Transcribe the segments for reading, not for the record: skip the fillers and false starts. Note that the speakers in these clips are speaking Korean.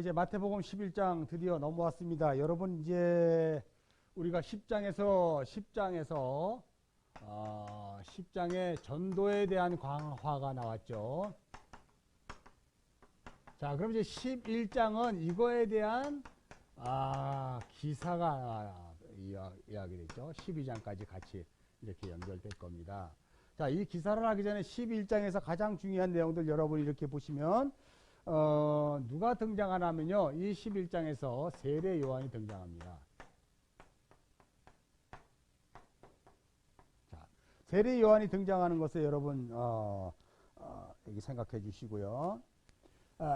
이제 마태복음 11장 드디어 넘어왔습니다. 여러분 이제 우리가 10장의 전도에 대한 강화가 나왔죠. 자, 그럼 이제 11장은 이거에 대한 기사가 이야기됐죠. 12장까지 같이 이렇게 연결될 겁니다. 자, 이 기사를 하기 전에 11장에서 가장 중요한 내용들 여러분이 이렇게 보시면 누가 등장하냐면요, 이 11장에서 세례 요한이 등장합니다. 자, 세례 요한이 등장하는 것을 여러분 여기 생각해 주시고요.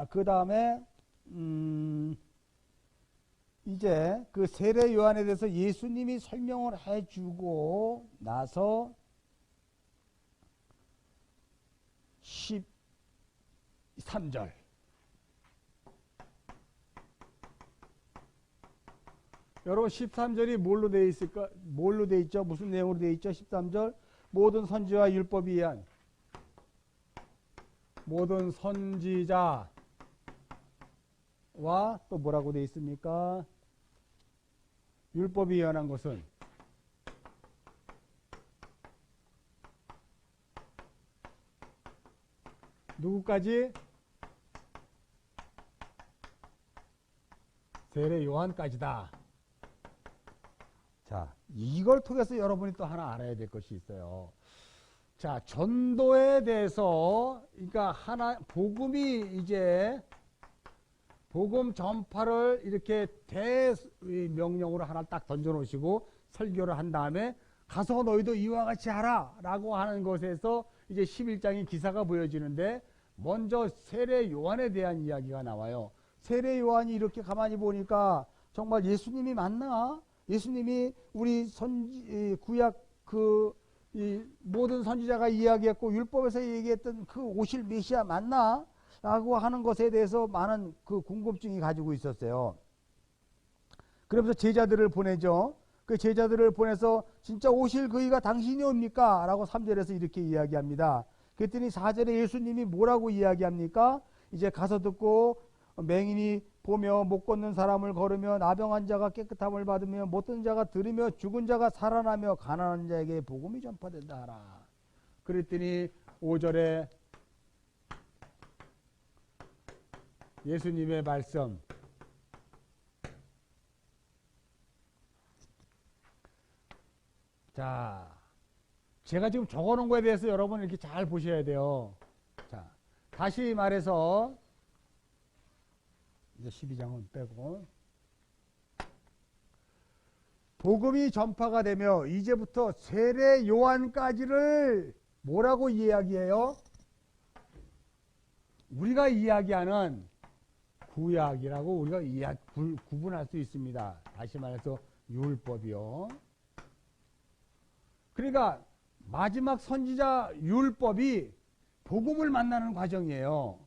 그 다음에 이제 그 세례 요한에 대해서 예수님이 설명을 해주고 나서 13절. 여러분 13절이 뭘로 되어 있을까? 뭘로 되어 있죠? 무슨 내용으로 되어 있죠? 13절. 모든 선지와 율법에 의한 모든 선지자와 또 뭐라고 되어 있습니까? 율법에 의한 것은 누구까지? 세례 요한까지다. 자, 이걸 통해서 여러분이 또 하나 알아야 될 것이 있어요. 자, 전도에 대해서, 그러니까 복음이 이제, 복음 전파를 이렇게 대명령으로 하나 딱 던져 놓으시고 설교를 한 다음에 가서 너희도 이와 같이 하라 라고 하는 것에서 이제 11장의 기사가 보여지는데, 먼저 세례 요한에 대한 이야기가 나와요. 세례 요한이 이렇게 가만히 보니까 정말 예수님이 맞나? 예수님이 우리 구약 이 모든 선지자가 이야기했고 율법에서 얘기했던 그 오실 메시아 맞나? 라고 하는 것에 대해서 많은 그 궁금증이 가지고 있었어요. 그러면서 제자들을 보내죠. 그 제자들을 보내서 진짜 오실 그이가 당신이 옵니까? 라고 3절에서 이렇게 이야기합니다. 그랬더니 4절에 예수님이 뭐라고 이야기합니까? 이제 가서 듣고 맹인이 보며 못 걷는 사람을 걸으며 나병한 자가 깨끗함을 받으며 못 듣는 자가 들으며 죽은 자가 살아나며 가난한 자에게 복음이 전파된다 하라. 그랬더니 5절에 예수님의 말씀, 자, 제가 지금 적어놓은 거에 대해서 여러분 이렇게 잘 보셔야 돼요. 자, 다시 말해서 이제 12장은 빼고 복음이 전파가 되며 이제부터 세례 요한까지를 뭐라고 이야기해요? 우리가 이야기하는 구약이라고 우리가 구분할 수 있습니다. 다시 말해서 율법이요. 그러니까 마지막 선지자 율법이 복음을 만나는 과정이에요.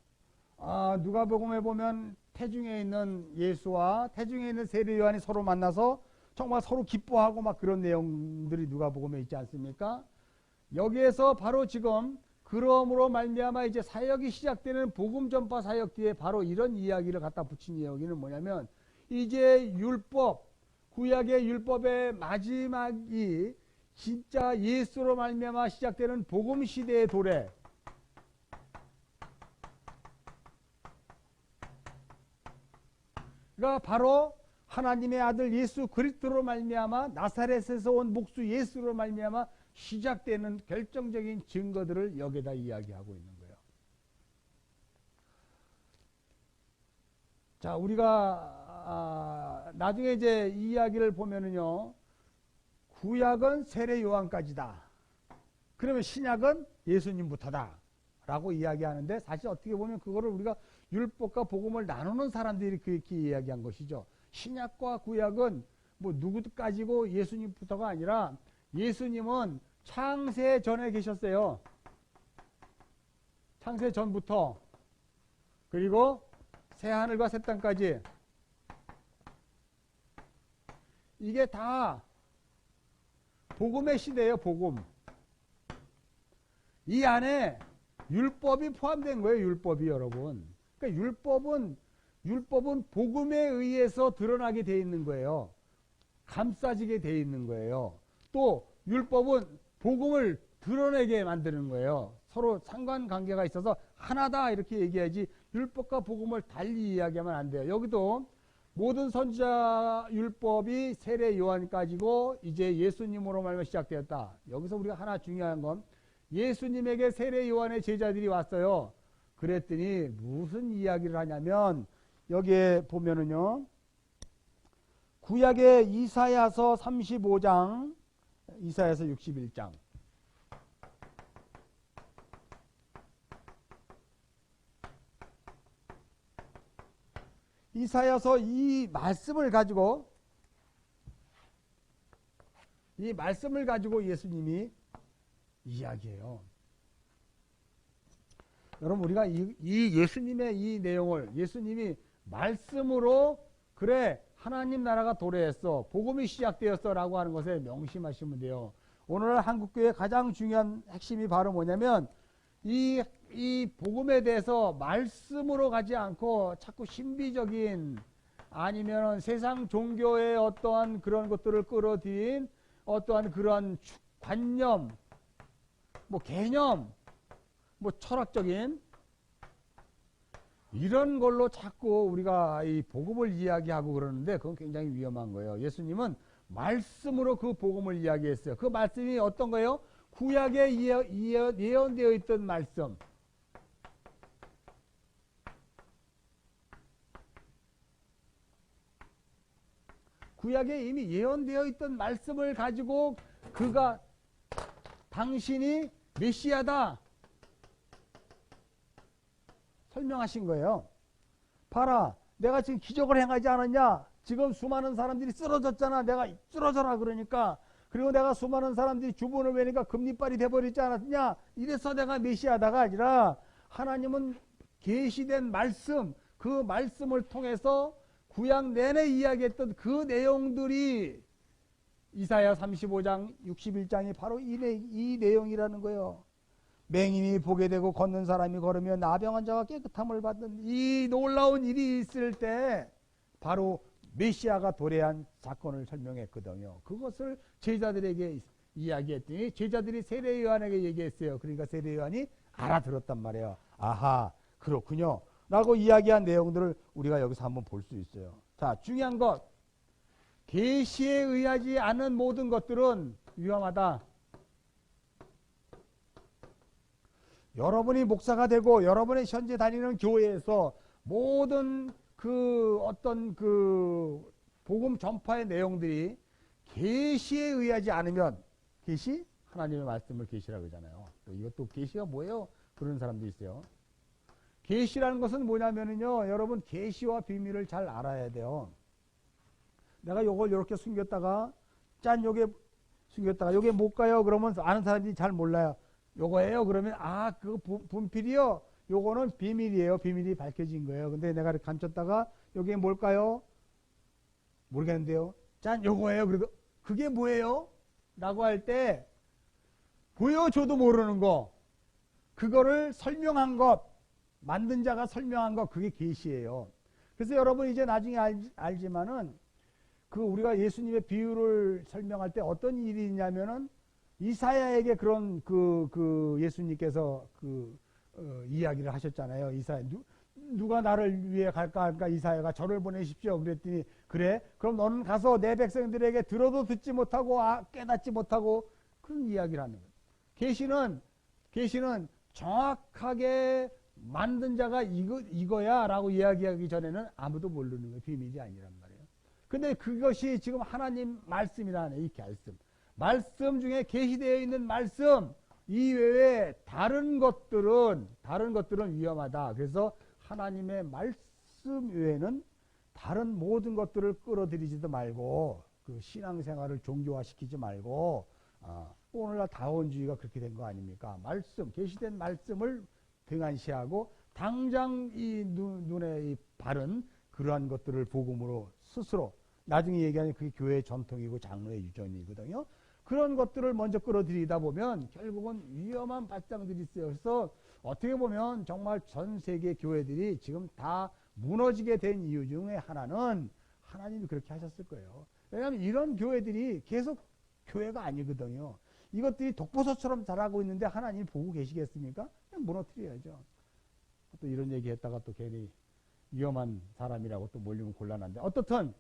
누가복음에 보면 태중에 있는 예수와 태중에 있는 세례 요한이 서로 만나서 정말 서로 기뻐하고 막 그런 내용들이 누가복음에 있지 않습니까? 여기에서 바로 지금 그러므로 말미암아 이제 사역이 시작되는 복음 전파 사역 뒤에 바로 이런 이야기를 갖다 붙인 여기는 뭐냐면 이제 율법, 구약의 율법의 마지막이 진짜 예수로 말미암아 시작되는 복음 시대의 도래. 그러니까 바로 하나님의 아들 예수 그리스도로 말미암아 나사렛에서 온 목수 예수로 말미암아 시작되는 결정적인 증거들을 여기다 이야기하고 있는 거예요. 자, 우리가 나중에 이제 이 이야기를 보면은요, 구약은 세례 요한까지다. 그러면 신약은 예수님부터다. 라고 이야기하는데 사실 어떻게 보면 그거를 우리가 율법과 복음을 나누는 사람들이 그렇게 이야기한 것이죠. 신약과 구약은 뭐 누구까지고 예수님부터가 아니라 예수님은 창세 전에 계셨어요. 창세 전부터. 그리고 새하늘과 새 땅까지. 이게 다 복음의 시대예요. 복음. 이 안에 율법이 포함된 거예요. 율법이 여러분. 그러니까 율법은 율법은 복음에 의해서 드러나게 돼 있는 거예요. 감싸지게 돼 있는 거예요. 또 율법은 복음을 드러내게 만드는 거예요. 서로 상관관계가 있어서 하나다 이렇게 얘기해야지 율법과 복음을 달리 이야기하면 안 돼요. 여기도 모든 선지자 율법이 세례 요한까지고 이제 예수님으로 말미암아 시작되었다. 여기서 우리가 하나 중요한 건 예수님에게 세례 요한의 제자들이 왔어요. 그랬더니 무슨 이야기를 하냐면 여기에 보면은요. 구약의 이사야서 35장, 이사야서 61장. 이사야서 이 말씀을 가지고 예수님이 이야기해요. 여러분 우리가 이 예수님의 이 내용을 예수님이 말씀으로 그래 하나님 나라가 도래했어 복음이 시작되었어 라고 하는 것에 명심하시면 돼요. 오늘 한국교회 가장 중요한 핵심이 바로 뭐냐면 이 복음에 대해서 말씀으로 가지 않고 자꾸 신비적인 아니면 세상 종교의 어떠한 그런 것들을 끌어들인 어떠한 그런 관념 뭐 개념 뭐 철학적인 이런 걸로 자꾸 우리가 이 복음을 이야기하고 그러는데 그건 굉장히 위험한 거예요. 예수님은 말씀으로 그 복음을 이야기했어요. 그 말씀이 어떤 거예요? 구약에 예언되어 있던 말씀. 구약에 이미 예언되어 있던 말씀을 가지고 그가 당신이 메시아다 설명하신 거예요. 봐라, 내가 지금 기적을 행하지 않았냐? 지금 수많은 사람들이 쓰러졌잖아. 내가 쓰러져라 그러니까. 그리고 내가 수많은 사람들이 주문을 외니까 금리빨이 돼버리지 않았냐? 이래서 내가 메시아다가 아니라 하나님은 계시된 말씀, 그 말씀을 통해서 구약 내내 이야기했던 그 내용들이 이사야 35장 61장이 바로 이 내용이라는 거예요. 맹인이 보게 되고 걷는 사람이 걸으면 나병 환자가 깨끗함을 받는 이 놀라운 일이 있을 때 바로 메시아가 도래한 사건을 설명했거든요. 그것을 제자들에게 이야기했더니 제자들이 세례 요한에게 얘기했어요. 그러니까 세례 요한이 알아들었단 말이에요. 아하, 그렇군요 라고 이야기한 내용들을 우리가 여기서 한번 볼 수 있어요. 자, 중요한 것, 계시에 의하지 않은 모든 것들은 위험하다. 여러분이 목사가 되고 여러분이 현재 다니는 교회에서 모든 그 어떤 그 복음 전파의 내용들이 계시에 의하지 않으면, 계시? 하나님의 말씀을 계시라고 하잖아요. 또 이것도 계시가 뭐예요? 그런 사람도 있어요. 계시라는 것은 뭐냐면요, 여러분 계시와 비밀을 잘 알아야 돼요. 내가 요걸 이렇게 숨겼다가 짠 요게 숨겼다가 요게 뭘까요? 그러면 아는 사람들이 잘 몰라요. 요거예요. 그러면 아, 그거 분필이요. 요거는 비밀이에요. 비밀이 밝혀진 거예요. 근데 내가 이렇게 감췄다가 요게 뭘까요? 모르겠는데요. 짠, 요거예요. 그래도 그게 뭐예요? 라고 할 때 보여줘도 모르는 거, 그거를 설명한 것, 만든 자가 설명한 것, 그게 계시예요. 그래서 여러분 이제 나중에 알지만은 그 우리가 예수님의 비유를 설명할 때 어떤 일이 있냐면은 이사야에게 그런 그 예수님께서 이야기를 하셨잖아요. 이사야 누가 나를 위해 갈까 하니까 이사야가 저를 보내십시오. 그랬더니 그래? 그럼 너는 가서 내 백성들에게 들어도 듣지 못하고 깨닫지 못하고 그런 이야기를 하는 거예요. 계시는 정확하게 만든 자가 이거야 라고 이야기하기 전에는 아무도 모르는 거예요. 비밀이 아니란 말이에요. 근데 그것이 지금 하나님 말씀이라는 이 말씀 중에 계시되어 있는 말씀 이외에 다른 것들은 위험하다. 그래서 하나님의 말씀 외에는 다른 모든 것들을 끌어들이지도 말고 그 신앙생활을 종교화시키지 말고 오늘날 다원주의가 그렇게 된 거 아닙니까? 말씀, 계시된 말씀을 등한시하고 당장 이 눈에 바른 그러한 것들을 복음으로 스스로, 나중에 얘기하는 그게 교회의 전통이고 장로의 유전이거든요. 그런 것들을 먼저 끌어들이다 보면 결국은 위험한 발상들이 있어요. 그래서 어떻게 보면 정말 전 세계 교회들이 지금 다 무너지게 된 이유 중에 하나는 하나님이 그렇게 하셨을 거예요. 왜냐하면 이런 교회들이 계속 교회가 아니거든요. 이것들이 독버섯처럼 자라고 있는데 하나님이 보고 계시겠습니까? 그냥 무너뜨려야죠. 또 이런 얘기 했다가 또 괜히 위험한 사람이라고 또 몰리면 곤란한데, 어떻든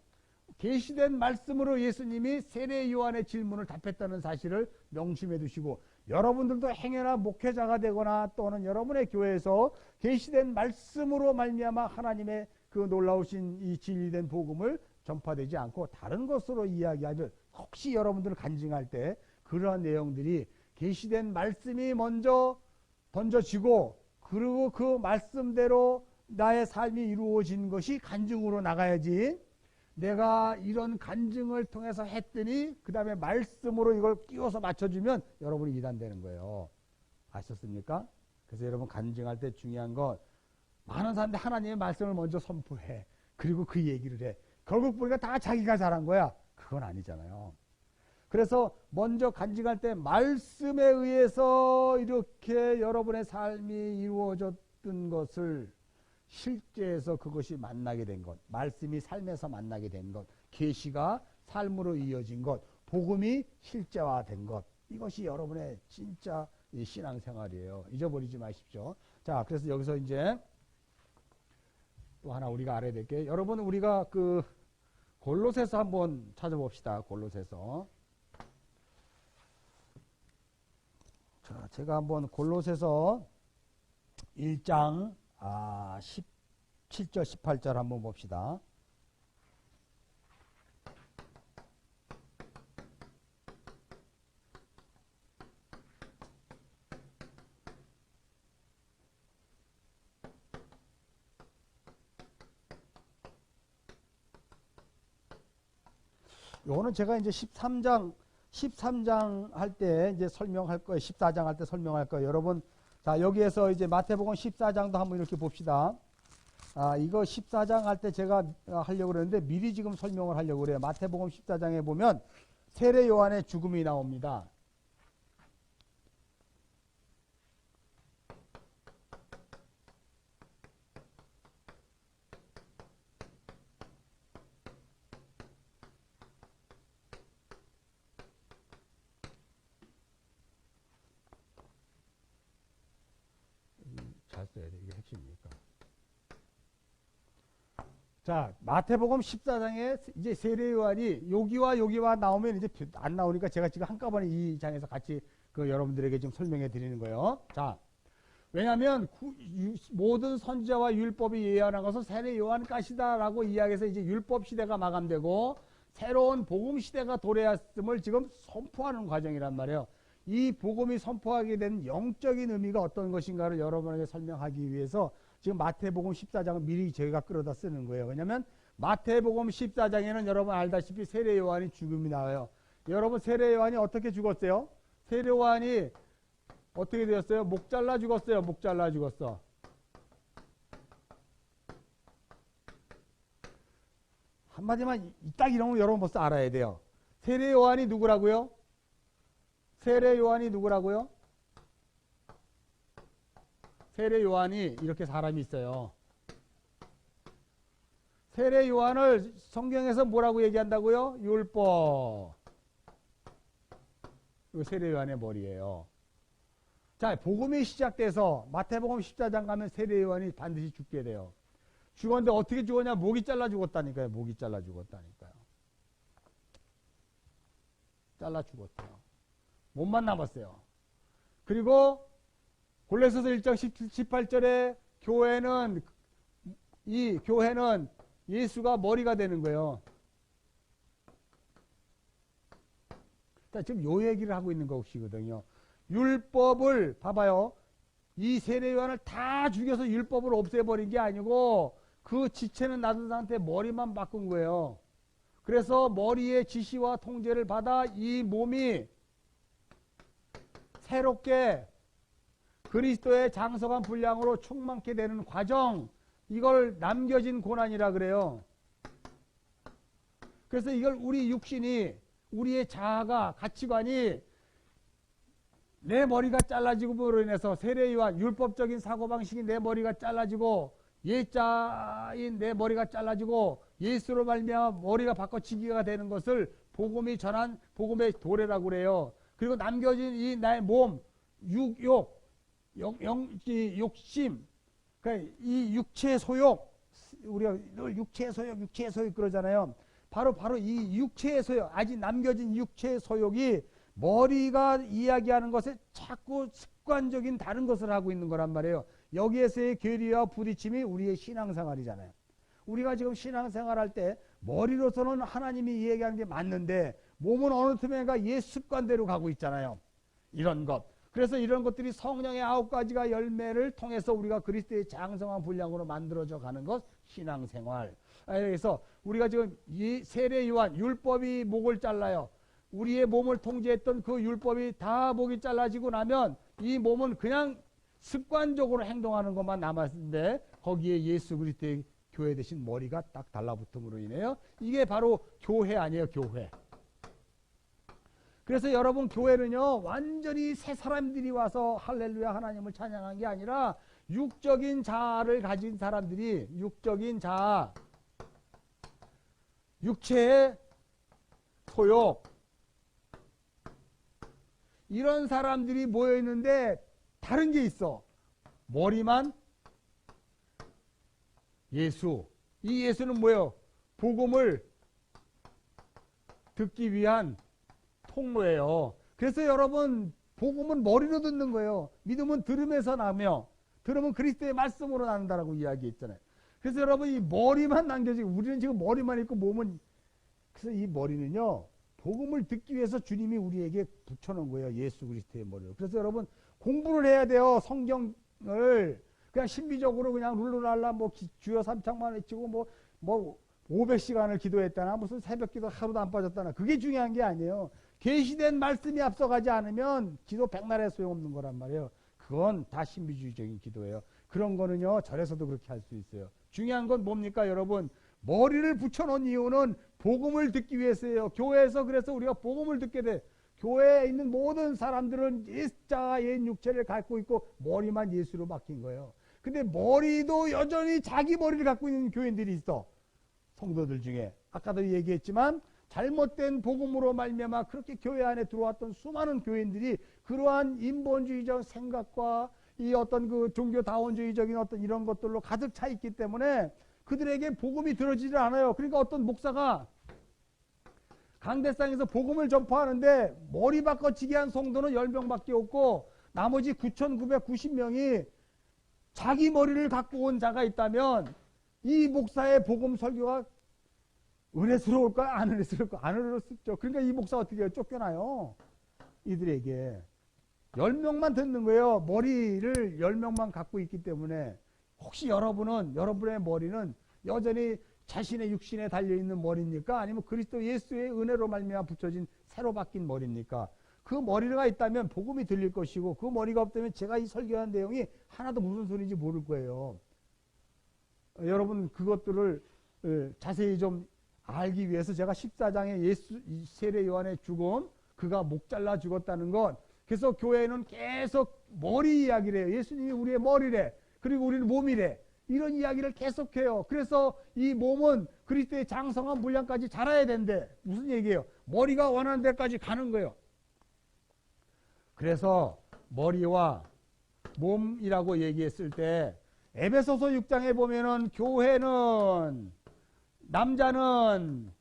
계시된 말씀으로 예수님이 세례 요한의 질문을 답했다는 사실을 명심해 두시고, 여러분들도 행여나 목회자가 되거나 또는 여러분의 교회에서 계시된 말씀으로 말미암아 하나님의 그 놀라우신 이 진리된 복음을 전파되지 않고 다른 것으로 이야기하면, 혹시 여러분들 간증할 때 그러한 내용들이 계시된 말씀이 먼저 던져지고, 그리고 그 말씀대로 나의 삶이 이루어진 것이 간증으로 나가야지, 내가 이런 간증을 통해서 했더니 그 다음에 말씀으로 이걸 끼워서 맞춰주면 여러분이 이단되는 거예요. 아셨습니까? 그래서 여러분 간증할 때 중요한 건, 많은 사람들이 하나님의 말씀을 먼저 선포해. 그리고 그 얘기를 해. 결국 보니까 다 자기가 잘한 거야. 그건 아니잖아요. 그래서 먼저 간증할 때 말씀에 의해서 이렇게 여러분의 삶이 이루어졌던 것을 실제에서 그것이 만나게 된 것, 말씀이 삶에서 만나게 된 것, 계시가 삶으로 이어진 것, 복음이 실제화된 것, 이것이 여러분의 진짜 신앙생활이에요. 잊어버리지 마십시오. 자, 그래서 여기서 이제 또 하나 우리가 알아야 될 게, 여러분 우리가 그 골로새서 한번 찾아봅시다. 골로새서. 자, 제가 한번 골로새서 1장 17절 18절 한번 봅시다. 요거는 제가 이제 13장 할 때 이제 설명할 거예요. 14장 할 때 설명할 거예요. 여러분, 자, 여기에서 이제 마태복음 14장도 한번 이렇게 봅시다. 이거 14장 할 때 제가 하려고 그러는데 미리 지금 설명을 하려고 그래요. 마태복음 14장에 보면 세례 요한의 죽음이 나옵니다. 잘 써야 돼. 이게 핵심이니까. 자, 마태복음 14장에 이제 세례 요한이 여기와 나오면 이제 안 나오니까 제가 지금 한꺼번에 이 장에서 같이 그 여러분들에게 좀 설명해 드리는 거예요. 자, 왜냐하면 모든 선지자와 율법이 예언한 것은 세례 요한 까시다라고 이야기해서 이제 율법 시대가 마감되고 새로운 복음 시대가 도래했음을 지금 선포하는 과정이란 말이에요. 이 복음이 선포하게 된 영적인 의미가 어떤 것인가를 여러분에게 설명하기 위해서 지금 마태복음 14장을 미리 저희가 끌어다 쓰는 거예요. 왜냐하면 마태복음 14장에는 여러분 알다시피 세례 요한이 죽음이 나와요. 여러분, 세례 요한이 어떻게 죽었어요? 세례 요한이 어떻게 되었어요? 목 잘라 죽었어요. 목 잘라 죽었어. 한마디만 딱 이런 거 여러분 벌써 알아야 돼요. 세례 요한이 누구라고요? 세례 요한이 누구라고요? 세례 요한이 이렇게 사람이 있어요. 세례 요한을 성경에서 뭐라고 얘기한다고요? 율법. 이거 세례 요한의 머리예요. 자, 복음이 시작돼서 마태복음 14장 가면 세례 요한이 반드시 죽게 돼요. 죽었는데 어떻게 죽었냐? 목이 잘라 죽었다니까요. 목이 잘라 죽었다니까요. 잘라 죽었대요. 몸만 남았어요. 그리고 골로새서 1장 18절에 교회는 예수가 머리가 되는 거예요. 자, 지금 요 얘기를 하고 있는 것이거든요. 율법을 봐봐요. 이 세례 요한을 다 죽여서 율법을 없애버린 게 아니고 그 지체는 놔둔 사람한테 머리만 바꾼 거예요. 그래서 머리의 지시와 통제를 받아 이 몸이 새롭게 그리스도의 장성한 분량으로 충만케 되는 과정, 이걸 남겨진 고난이라 그래요. 그래서 이걸 우리 육신이, 우리의 자아가, 가치관이 내 머리가 잘라지고로 인해서 세례 요한 율법적인 사고방식이 내 머리가 잘라지고 예자인 내 머리가 잘라지고 예수로 말미암아 머리가 바꿔치기가 되는 것을 복음이 전한 복음의 도래라고 그래요. 그리고 남겨진 이 나의 몸, 욕심, 그러니까 이 육체의 소욕, 우리가 늘 육체의 소욕 그러잖아요. 바로 이 육체의 소욕, 아직 남겨진 육체의 소욕이 머리가 이야기하는 것에 자꾸 습관적인 다른 것을 하고 있는 거란 말이에요. 여기에서의 괴리와 부딪힘이 우리의 신앙생활이잖아요. 우리가 지금 신앙생활할 때 머리로서는 하나님이 이야기하는 게 맞는데 몸은 어느 틈에가 옛 습관대로 가고 있잖아요. 이런 것. 그래서 이런 것들이 성령의 9가지가 열매를 통해서 우리가 그리스도의 장성한 분량으로 만들어져 가는 것, 신앙생활. 그래서 우리가 지금 이 세례 요한 율법이 목을 잘라요. 우리의 몸을 통제했던 그 율법이 다 목이 잘라지고 나면 이 몸은 그냥 습관적으로 행동하는 것만 남았는데 거기에 예수 그리스도의 교회 대신 머리가 딱 달라붙음으로 인해요. 이게 바로 교회 아니에요, 교회. 그래서 여러분 교회는요 완전히 새 사람들이 와서 할렐루야 하나님을 찬양한 게 아니라 육적인 자아를 가진 사람들이 육적인 자아, 육체의 소욕, 이런 사람들이 모여 있는데 다른 게 있어. 머리만 예수. 이 예수는 뭐예요? 복음을 듣기 위한 통로예요. 그래서 여러분 복음은 머리로 듣는 거예요. 믿음은 들음에서 나며 들음은 그리스도의 말씀으로 난다라고 이야기했잖아요. 그래서 여러분 이 머리만 남겨지고 우리는 지금 머리만 있고 몸은, 그래서 이 머리는요 복음을 듣기 위해서 주님이 우리에게 붙여놓은 거예요. 예수 그리스도의 머리로. 그래서 여러분 공부를 해야 돼요. 성경을 그냥 신비적으로 그냥 룰루랄라 뭐 주여 3창만 외치고 뭐 500시간을 기도했다나 무슨 새벽 기도 하루도 안 빠졌다나 그게 중요한 게 아니에요. 계시된 말씀이 앞서가지 않으면 기도 백날에 소용없는 거란 말이에요. 그건 다 신비주의적인 기도예요. 그런 거는요 절에서도 그렇게 할 수 있어요. 중요한 건 뭡니까 여러분? 머리를 붙여놓은 이유는 복음을 듣기 위해서예요. 교회에서 그래서 우리가 복음을 듣게 돼. 교회에 있는 모든 사람들은 옛자와 옛 육체를 갖고 있고 머리만 예수로 바뀐 거예요. 근데 머리도 여전히 자기 머리를 갖고 있는 교인들이 있어. 성도들 중에 아까도 얘기했지만 잘못된 복음으로 말미암아 그렇게 교회 안에 들어왔던 수많은 교인들이 그러한 인본주의적 생각과 이 어떤 그 종교다원주의적인 어떤 이런 것들로 가득 차 있기 때문에 그들에게 복음이 들어지질 않아요. 그러니까 어떤 목사가 강대상에서 복음을 전파하는데 머리 바꿔치기 한 성도는 10명밖에 없고 나머지 9,990명이 자기 머리를 갖고 온 자가 있다면 이 목사의 복음 설교가 은혜스러울까? 안 은혜스러울까? 안 은혜스럽죠. 그러니까 이 목사 어떻게 해요? 쫓겨나요. 이들에게 10명만 듣는 거예요. 머리를 10명만 갖고 있기 때문에 혹시 여러분의 머리는 여전히 자신의 육신에 달려있는 머리입니까? 아니면 그리스도 예수의 은혜로 말미암아 붙여진 새로 바뀐 머리입니까? 그 머리가 있다면 복음이 들릴 것이고 그 머리가 없다면 제가 이 설교한 내용이 하나도 무슨 소리인지 모를 거예요. 여러분 그것들을 자세히 좀 알기 위해서 제가 14장에 예수 세례 요한의 죽음, 그가 목 잘라 죽었다는 것, 그래서 교회는 계속 머리 이야기를 해요. 예수님이 우리의 머리래. 그리고 우리는 몸이래. 이런 이야기를 계속해요. 그래서 이 몸은 그리스도의 장성한 분량까지 자라야 된대. 무슨 얘기예요? 머리가 원하는 데까지 가는 거예요. 그래서 머리와 몸이라고 얘기했을 때 에베소서 6장에 보면은 교회는 남자는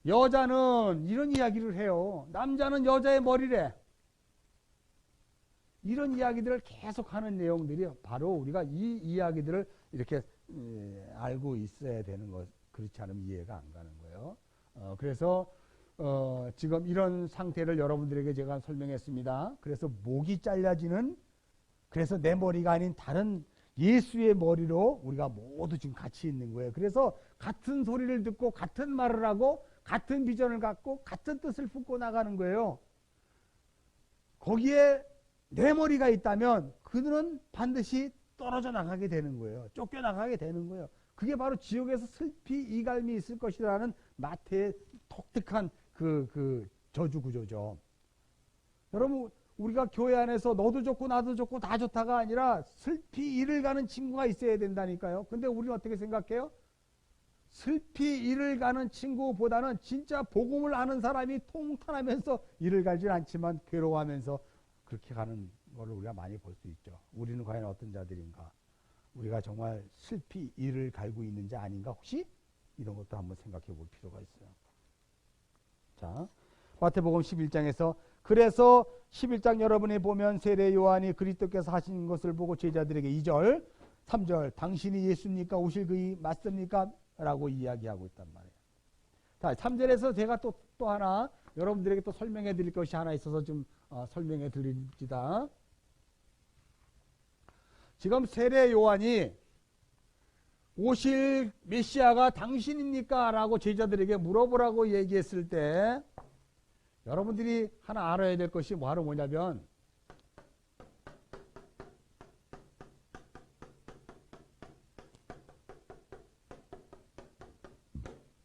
여자는 이런 이야기를 해요. 남자는 여자의 머리래. 이런 이야기들을 계속 하는 내용들이 바로 우리가 이 이야기들을 이렇게 알고 있어야 되는 것. 그렇지 않으면 이해가 안 가는 거예요. 그래서 지금 이런 상태를 여러분들에게 제가 설명했습니다. 그래서 목이 잘라지는, 그래서 내 머리가 아닌 다른 예수의 머리로 우리가 모두 지금 같이 있는 거예요. 그래서 같은 소리를 듣고 같은 말을 하고 같은 비전을 갖고 같은 뜻을 품고 나가는 거예요. 거기에 내 머리가 있다면 그들은 반드시 떨어져 나가게 되는 거예요. 쫓겨나가게 되는 거예요. 그게 바로 지옥에서 슬피 이갈미 있을 것이라는 마태의 독특한 그 저주 구조죠. 여러분 우리가 교회 안에서 너도 좋고 나도 좋고 다 좋다가 아니라 슬피 이를 가는 친구가 있어야 된다니까요. 근데 우리는 어떻게 생각해요? 슬피 이를 가는 친구보다는 진짜 복음을 아는 사람이 통탄하면서 이를 갈진 않지만 괴로워하면서 그렇게 가는 걸 우리가 많이 볼 수 있죠. 우리는 과연 어떤 자들인가? 우리가 정말 슬피 이를 갈고 있는지 아닌가? 혹시 이런 것도 한번 생각해 볼 필요가 있어요. 자, 마태복음 11장에서 그래서 11장 여러분이 보면 세례 요한이 그리스도께서 하신 것을 보고 제자들에게 2절, 3절 당신이 예수입니까? 오실 그이 맞습니까? 라고 이야기하고 있단 말이에요. 자, 3절에서 제가 또 하나 여러분들에게 또 설명해 드릴 것이 하나 있어서 좀 설명해 드립니다. 지금 세례 요한이 오실 메시아가 당신입니까? 라고 제자들에게 물어보라고 얘기했을 때 여러분들이 하나 알아야 될 것이 바로 뭐냐면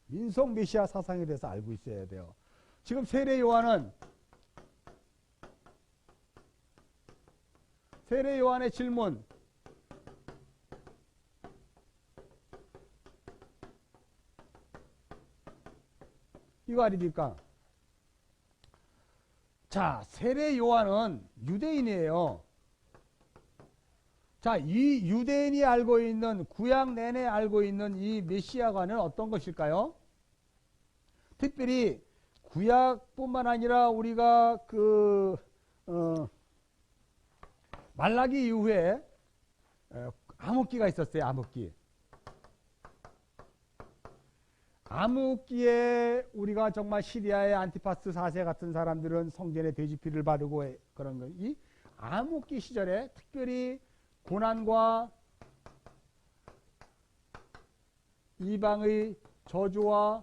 민속 메시아 사상에 대해서 알고 있어야 돼요. 지금 세례 요한의 질문 이거 아닙니까? 자, 세례 요한은 유대인이에요. 자, 이 유대인이 알고 있는 구약 내내 알고 있는 이 메시아관은 어떤 것일까요? 특별히 구약뿐만 아니라 우리가 말라기 이후에 암흑기가 있었어요. 암흑기에 우리가 정말 시리아의 안티파스 4세 같은 사람들은 성전에 돼지피를 바르고 그런 거. 이 암흑기 시절에 특별히 고난과 이방의 저주와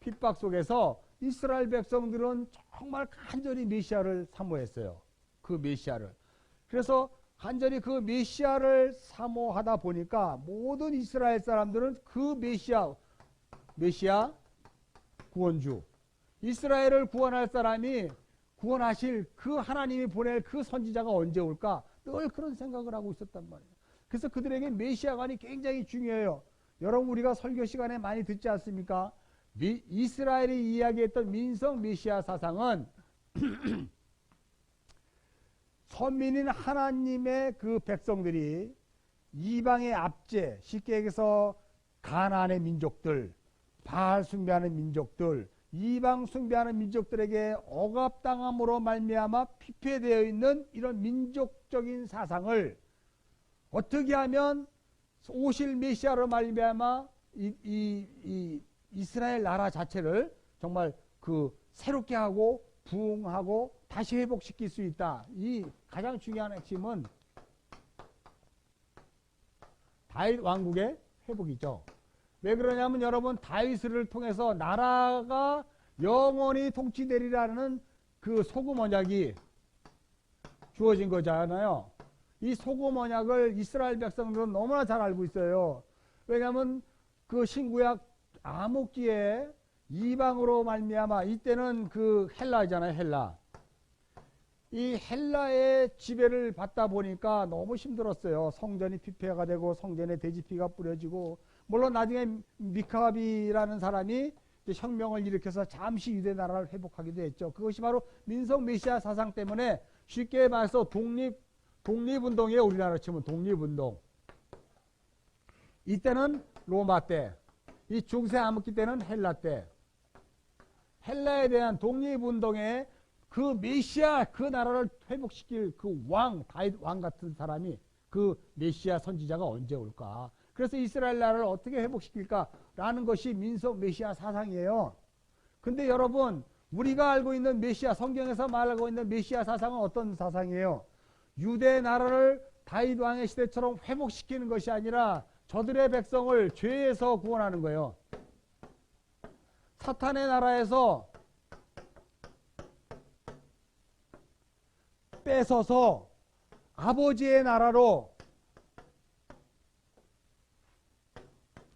핍박 속에서 이스라엘 백성들은 정말 간절히 메시아를 사모했어요. 그 메시아를. 그래서 간절히 그 메시아를 사모하다 보니까 모든 이스라엘 사람들은 그 메시아 구원주, 이스라엘을 구원할 사람이 구원하실 그 하나님이 보낼 그 선지자가 언제 올까? 늘 그런 생각을 하고 있었단 말이에요. 그래서 그들에게 메시아관이 굉장히 중요해요. 여러분 우리가 설교 시간에 많이 듣지 않습니까? 이스라엘이 이야기했던 민속 메시아 사상은 선민인 하나님의 그 백성들이 이방의 압제, 쉽게 얘기해서 가나안의 민족들, 바알 숭배하는 민족들, 이방 숭배하는 민족들에게 억압당함으로 말미암아 피폐되어 있는 이런 민족적인 사상을 어떻게 하면 오실 메시아로 말미암아 이스라엘 나라 자체를 정말 새롭게 하고 부흥하고 다시 회복시킬 수 있다. 이 가장 중요한 핵심은 다윗 왕국의 회복이죠. 왜 그러냐면 여러분 다윗을 통해서 나라가 영원히 통치되리라는 그 소금 언약이 주어진 거잖아요. 이 소금 언약을 이스라엘 백성들은 너무나 잘 알고 있어요. 왜냐하면 그 신구약 암흑기에 이방으로 말미암아 이때는 그 헬라잖아요. 헬라. 이 헬라의 지배를 받다 보니까 너무 힘들었어요. 성전이 피폐가 되고 성전에 돼지피가 뿌려지고 물론 나중에 미카비라는 사람이 혁명을 일으켜서 잠시 유대 나라를 회복하기도 했죠. 그것이 바로 민속 메시아 사상 때문에 쉽게 말해서 독립운동이에요. 우리나라로 치면 독립운동. 이때는 로마 때, 이 중세 암흑기 때는 헬라 때. 헬라에 대한 독립운동에 그 메시아 그 나라를 회복시킬 그 왕, 다윗 왕 같은 사람이 그 메시아 선지자가 언제 올까? 그래서 이스라엘 나라를 어떻게 회복시킬까라는 것이 민속 메시아 사상이에요. 근데 여러분 우리가 알고 있는 메시아, 성경에서 말하고 있는 메시아 사상은 어떤 사상이에요? 유대 나라를 다윗 왕의 시대처럼 회복시키는 것이 아니라 저들의 백성을 죄에서 구원하는 거예요. 사탄의 나라에서 뺏어서 아버지의 나라로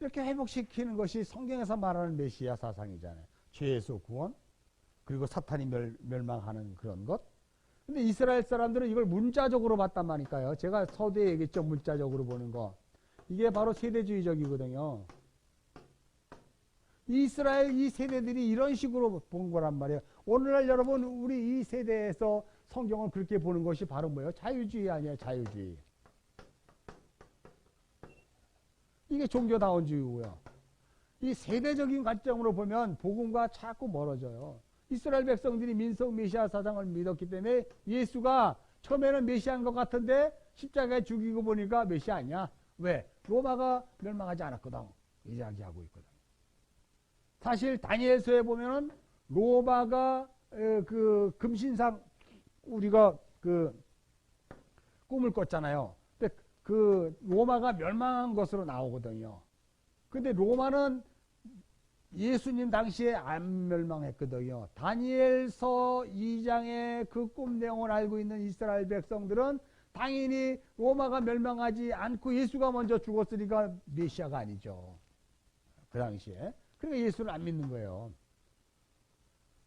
이렇게 회복시키는 것이 성경에서 말하는 메시아 사상이잖아요. 죄에서 구원. 그리고 사탄이 멸망하는 그런 것. 근데 이스라엘 사람들은 이걸 문자적으로 봤단 말이니까요. 제가 서두에 얘기했죠. 문자적으로 보는 거. 이게 바로 세대주의적이거든요. 이스라엘 이 세대들이 이런 식으로 본 거란 말이에요. 오늘날 여러분 우리 이 세대에서 성경을 그렇게 보는 것이 바로 뭐예요? 자유주의 아니에요. 자유주의. 이게 종교다원주의고요. 이 세대적인 관점으로 보면 복음과 자꾸 멀어져요. 이스라엘 백성들이 민속 메시아 사상을 믿었기 때문에 예수가 처음에는 메시아인 것 같은데 십자가에 죽이고 보니까 메시아 아니야. 왜? 로마가 멸망하지 않았거든. 이야기하고 있거든. 사실 다니엘서에 보면은 로마가 그 금신상 우리가 그 꿈을 꿨잖아요. 근데 그 로마가 멸망한 것으로 나오거든요. 근데 로마는 예수님 당시에 안 멸망했거든요. 다니엘서 2장의 그 꿈 내용을 알고 있는 이스라엘 백성들은 당연히 로마가 멸망하지 않고 예수가 먼저 죽었으니까 메시아가 아니죠. 그 당시에. 그러니까 예수를 안 믿는 거예요.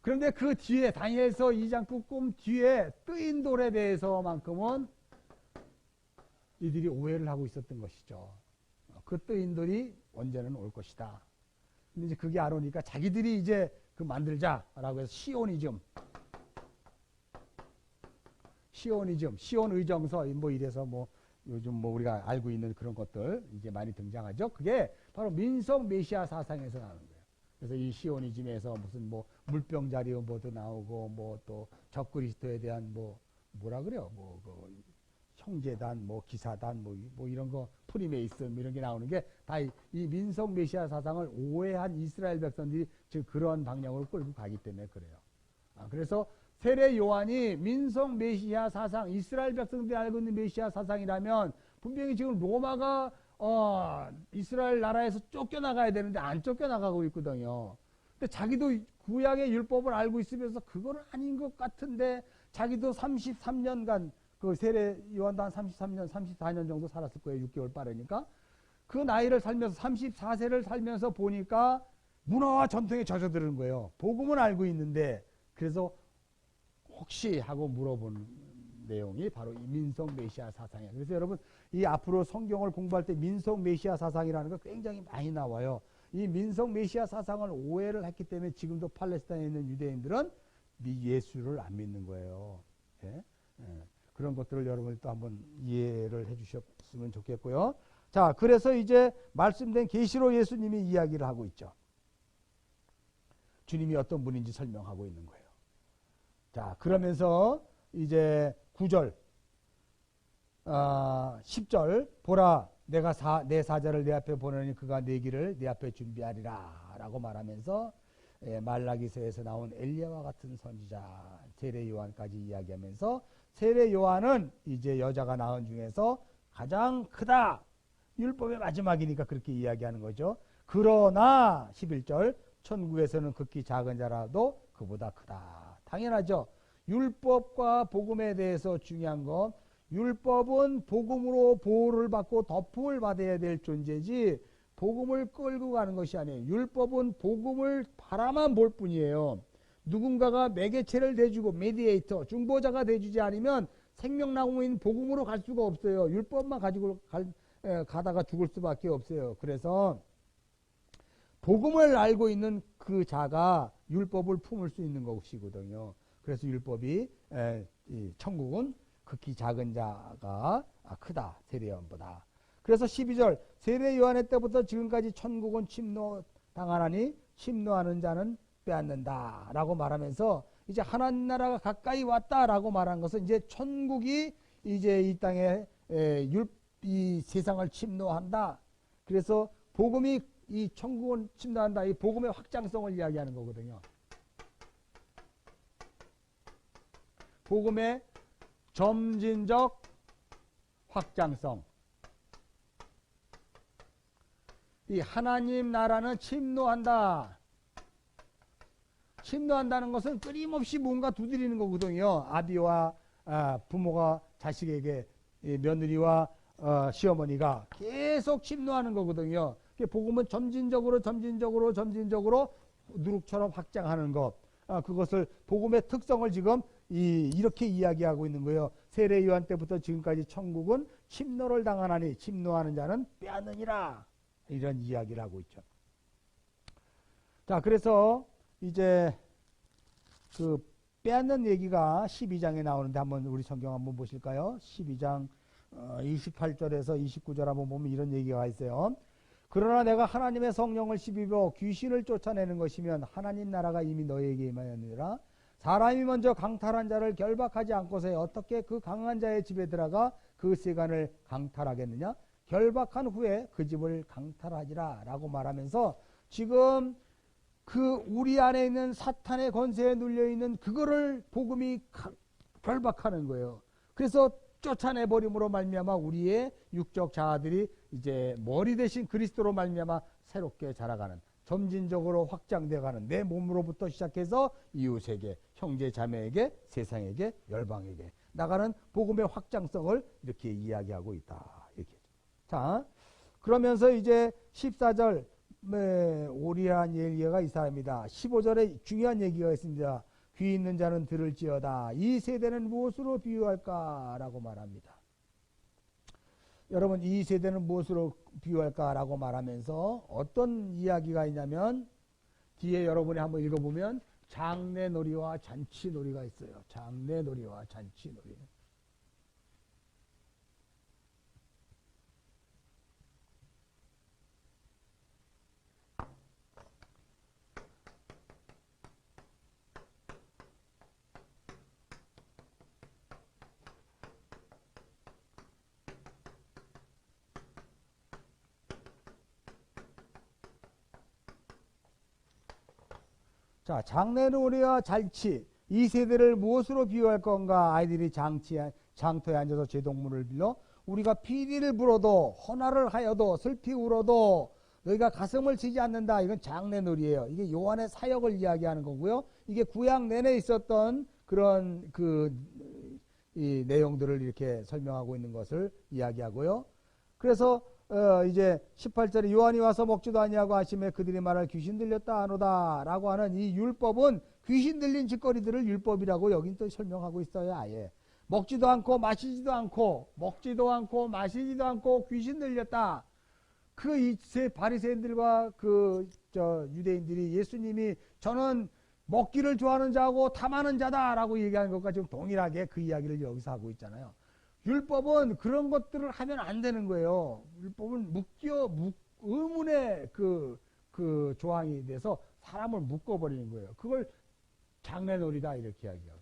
그런데 그 뒤에 다니엘서 2장 그 꿈 뒤에 뜨인 돌에 대해서만큼은 이들이 오해를 하고 있었던 것이죠. 그 뜨인 돌이 언제는 올 것이다. 근데 이제 그게 안 오니까 자기들이 이제 그 만들자라고 해서 시온의정, 시온의정서 뭐 이래서 뭐 요즘 뭐 우리가 알고 있는 그런 것들 이제 많이 등장하죠. 그게 바로 민속 메시아 사상에서 나오는 거예요. 그래서 이 시온이즘에서 무슨 뭐 물병자리 뭐도 나오고 뭐 또 적그리스도에 대한 뭐라 그래요? 그 형제단, 기사단, 이런 거, 프리메이슨, 이런 게 나오는 게 다 이 민속 메시아 사상을 오해한 이스라엘 백성들이 지금 그런 방향으로 끌고 가기 때문에 그래요. 그래서 세례 요한이 민속 메시아 사상, 이스라엘 백성들이 알고 있는 메시아 사상이라면 분명히 지금 로마가 이스라엘 나라에서 쫓겨나가야 되는데 안 쫓겨나가고 있거든요. 근데 자기도 구약의 율법을 알고 있으면서 그거는 아닌 것 같은데 자기도 33년간 그 세례 요한도 한 33년, 34년 정도 살았을 거예요. 6개월 빠르니까. 그 나이를 살면서 34세를 살면서 보니까 문화와 전통에 젖어드는 거예요. 복음은 알고 있는데 그래서 혹시 하고 물어보는 내용이 바로 이 민속 메시아 사상이에요. 그래서 여러분 이 앞으로 성경을 공부할 때 민속 메시아 사상이라는 거 굉장히 많이 나와요. 이 민속 메시아 사상을 오해를 했기 때문에 지금도 팔레스타인에 있는 유대인들은 예수를 안 믿는 거예요. 예? 예. 그런 것들을 여러분이 또 한번 이해를 해 주셨으면 좋겠고요. 자, 그래서 이제 말씀된 계시로 예수님이 이야기를 하고 있죠. 주님이 어떤 분인지 설명하고 있는 거예요. 자, 그러면서 이제 9절, 10절, 보라, 내가 내 사자를 내 앞에 보내니 그가 내 길을 내 앞에 준비하리라 라고 말하면서 말라기서에서 나온 엘리야와 같은 선지자 세례 요한까지 이야기하면서 세례 요한은 이제 여자가 낳은 중에서 가장 크다. 율법의 마지막이니까 그렇게 이야기하는 거죠. 그러나 11절 천국에서는 극히 작은 자라도 그보다 크다. 당연하죠. 율법과 복음에 대해서 중요한 건 율법은 복음으로 보호를 받고 덮음을 받아야 될 존재지 복음을 끌고 가는 것이 아니에요. 율법은 복음을 바라만 볼 뿐이에요. 누군가가 매개체를 대주고 메디에이터, 중보자가 대주지 않으면 생명나무인 복음으로 갈 수가 없어요. 율법만 가지고 가다가 죽을 수밖에 없어요. 그래서 복음을 알고 있는 그 자가 율법을 품을 수 있는 것이거든요. 그래서 율법이 천국은 극히 작은 자가 크다. 세례요한보다. 그래서 12절 세례 요한의 때부터 지금까지 천국은 침노당하나니 침노하는 자는 빼앗는다 라고 말하면서 이제 하나님 나라가 가까이 왔다라고 말한 것은 이제 천국이 이제 이 땅에 이 세상을 침노한다. 그래서 복음이 이 천국을 침노한다. 이 복음의 확장성을 이야기하는 거거든요. 복음의 점진적 확장성. 이 하나님 나라는 침노한다. 침노한다는 것은 끊임없이 뭔가 두드리는 거거든요. 아비와 부모가 자식에게, 며느리와 시어머니가 계속 침노하는 거거든요. 복음은 점진적으로 누룩처럼 확장하는 것. 그것을 복음의 특성을 지금 이렇게 이야기하고 있는 거예요. 세례 요한 때부터 지금까지 천국은 침노를 당하나니 침노하는 자는 빼앗느니라, 이런 이야기를 하고 있죠. 자, 그래서 이제 그 빼앗는 얘기가 12장에 나오는데 한번 우리 성경 한번 보실까요? 12장 28절에서 29절 한번 보면 이런 얘기가 있어요. 그러나 내가 하나님의 성령을 씹어 귀신을 쫓아내는 것이면 하나님 나라가 이미 너희에게 임하였느니라. 사람이 먼저 강탈한 자를 결박하지 않고서 어떻게 그 강한 자의 집에 들어가 그 세간을 강탈하겠느냐? 결박한 후에 그 집을 강탈하지라 라고 말하면서 지금 그 우리 안에 있는 사탄의 권세에 눌려있는 그거를 복음이 결박하는 거예요. 그래서 쫓아내버림으로 말미암아 우리의 육적 자아들이 이제 머리 대신 그리스도로 말미암아 새롭게 자라가는, 점진적으로 확장되어가는, 내 몸으로부터 시작해서 이웃에게, 형제 자매에게, 세상에게, 열방에게 나가는 복음의 확장성을 이렇게 이야기하고 있다. 이렇게. 자, 그러면서 이제 14절 오리한 예리가 이 사람이다. 15절에 중요한 얘기가 있습니다. 귀 있는 자는 들을지어다. 이 세대는 무엇으로 비유할까? 라고 말합니다. 여러분, 이 세대는 무엇으로 비유할까? 라고 말하면서 어떤 이야기가 있냐면, 뒤에 여러분이 한번 읽어보면 장례놀이와 잔치놀이가 있어요. 장례놀이와 잔치놀이. 자, 장례놀이와 잔치, 이 세대를 무엇으로 비유할 건가? 아이들이 장터에 앉아서 제동문을 빌려 우리가 피리를 불어도 헌화를 하여도 슬피 울어도 너희가 가슴을 치지 않는다. 이건 장례놀이에요. 이게 요한의 사역을 이야기하는 거고요. 이게 구약 내내 있었던 그런 이 내용들을 이렇게 설명하고 있는 것을 이야기하고요. 그래서 이제 18절에 요한이 와서 먹지도 아니하고 하심에 그들이 말할 귀신 들렸다 하노다 라고 하는 이 율법은 귀신 들린 짓거리들을 율법이라고 여긴 또 설명하고 있어요. 아예 먹지도 않고 마시지도 않고 먹지도 않고 마시지도 않고 귀신 들렸다. 그 이세 바리새인들과 그 유대인들이 예수님이 저는 먹기를 좋아하는 자하고 탐하는 자다라고 얘기하는 것과 지금 동일하게 그 이야기를 여기서 하고 있잖아요. 율법은 그런 것들을 하면 안 되는 거예요. 율법은 의문의 그 조항이 돼서 사람을 묶어버리는 거예요. 그걸 장례놀이다 이렇게 이야기하고.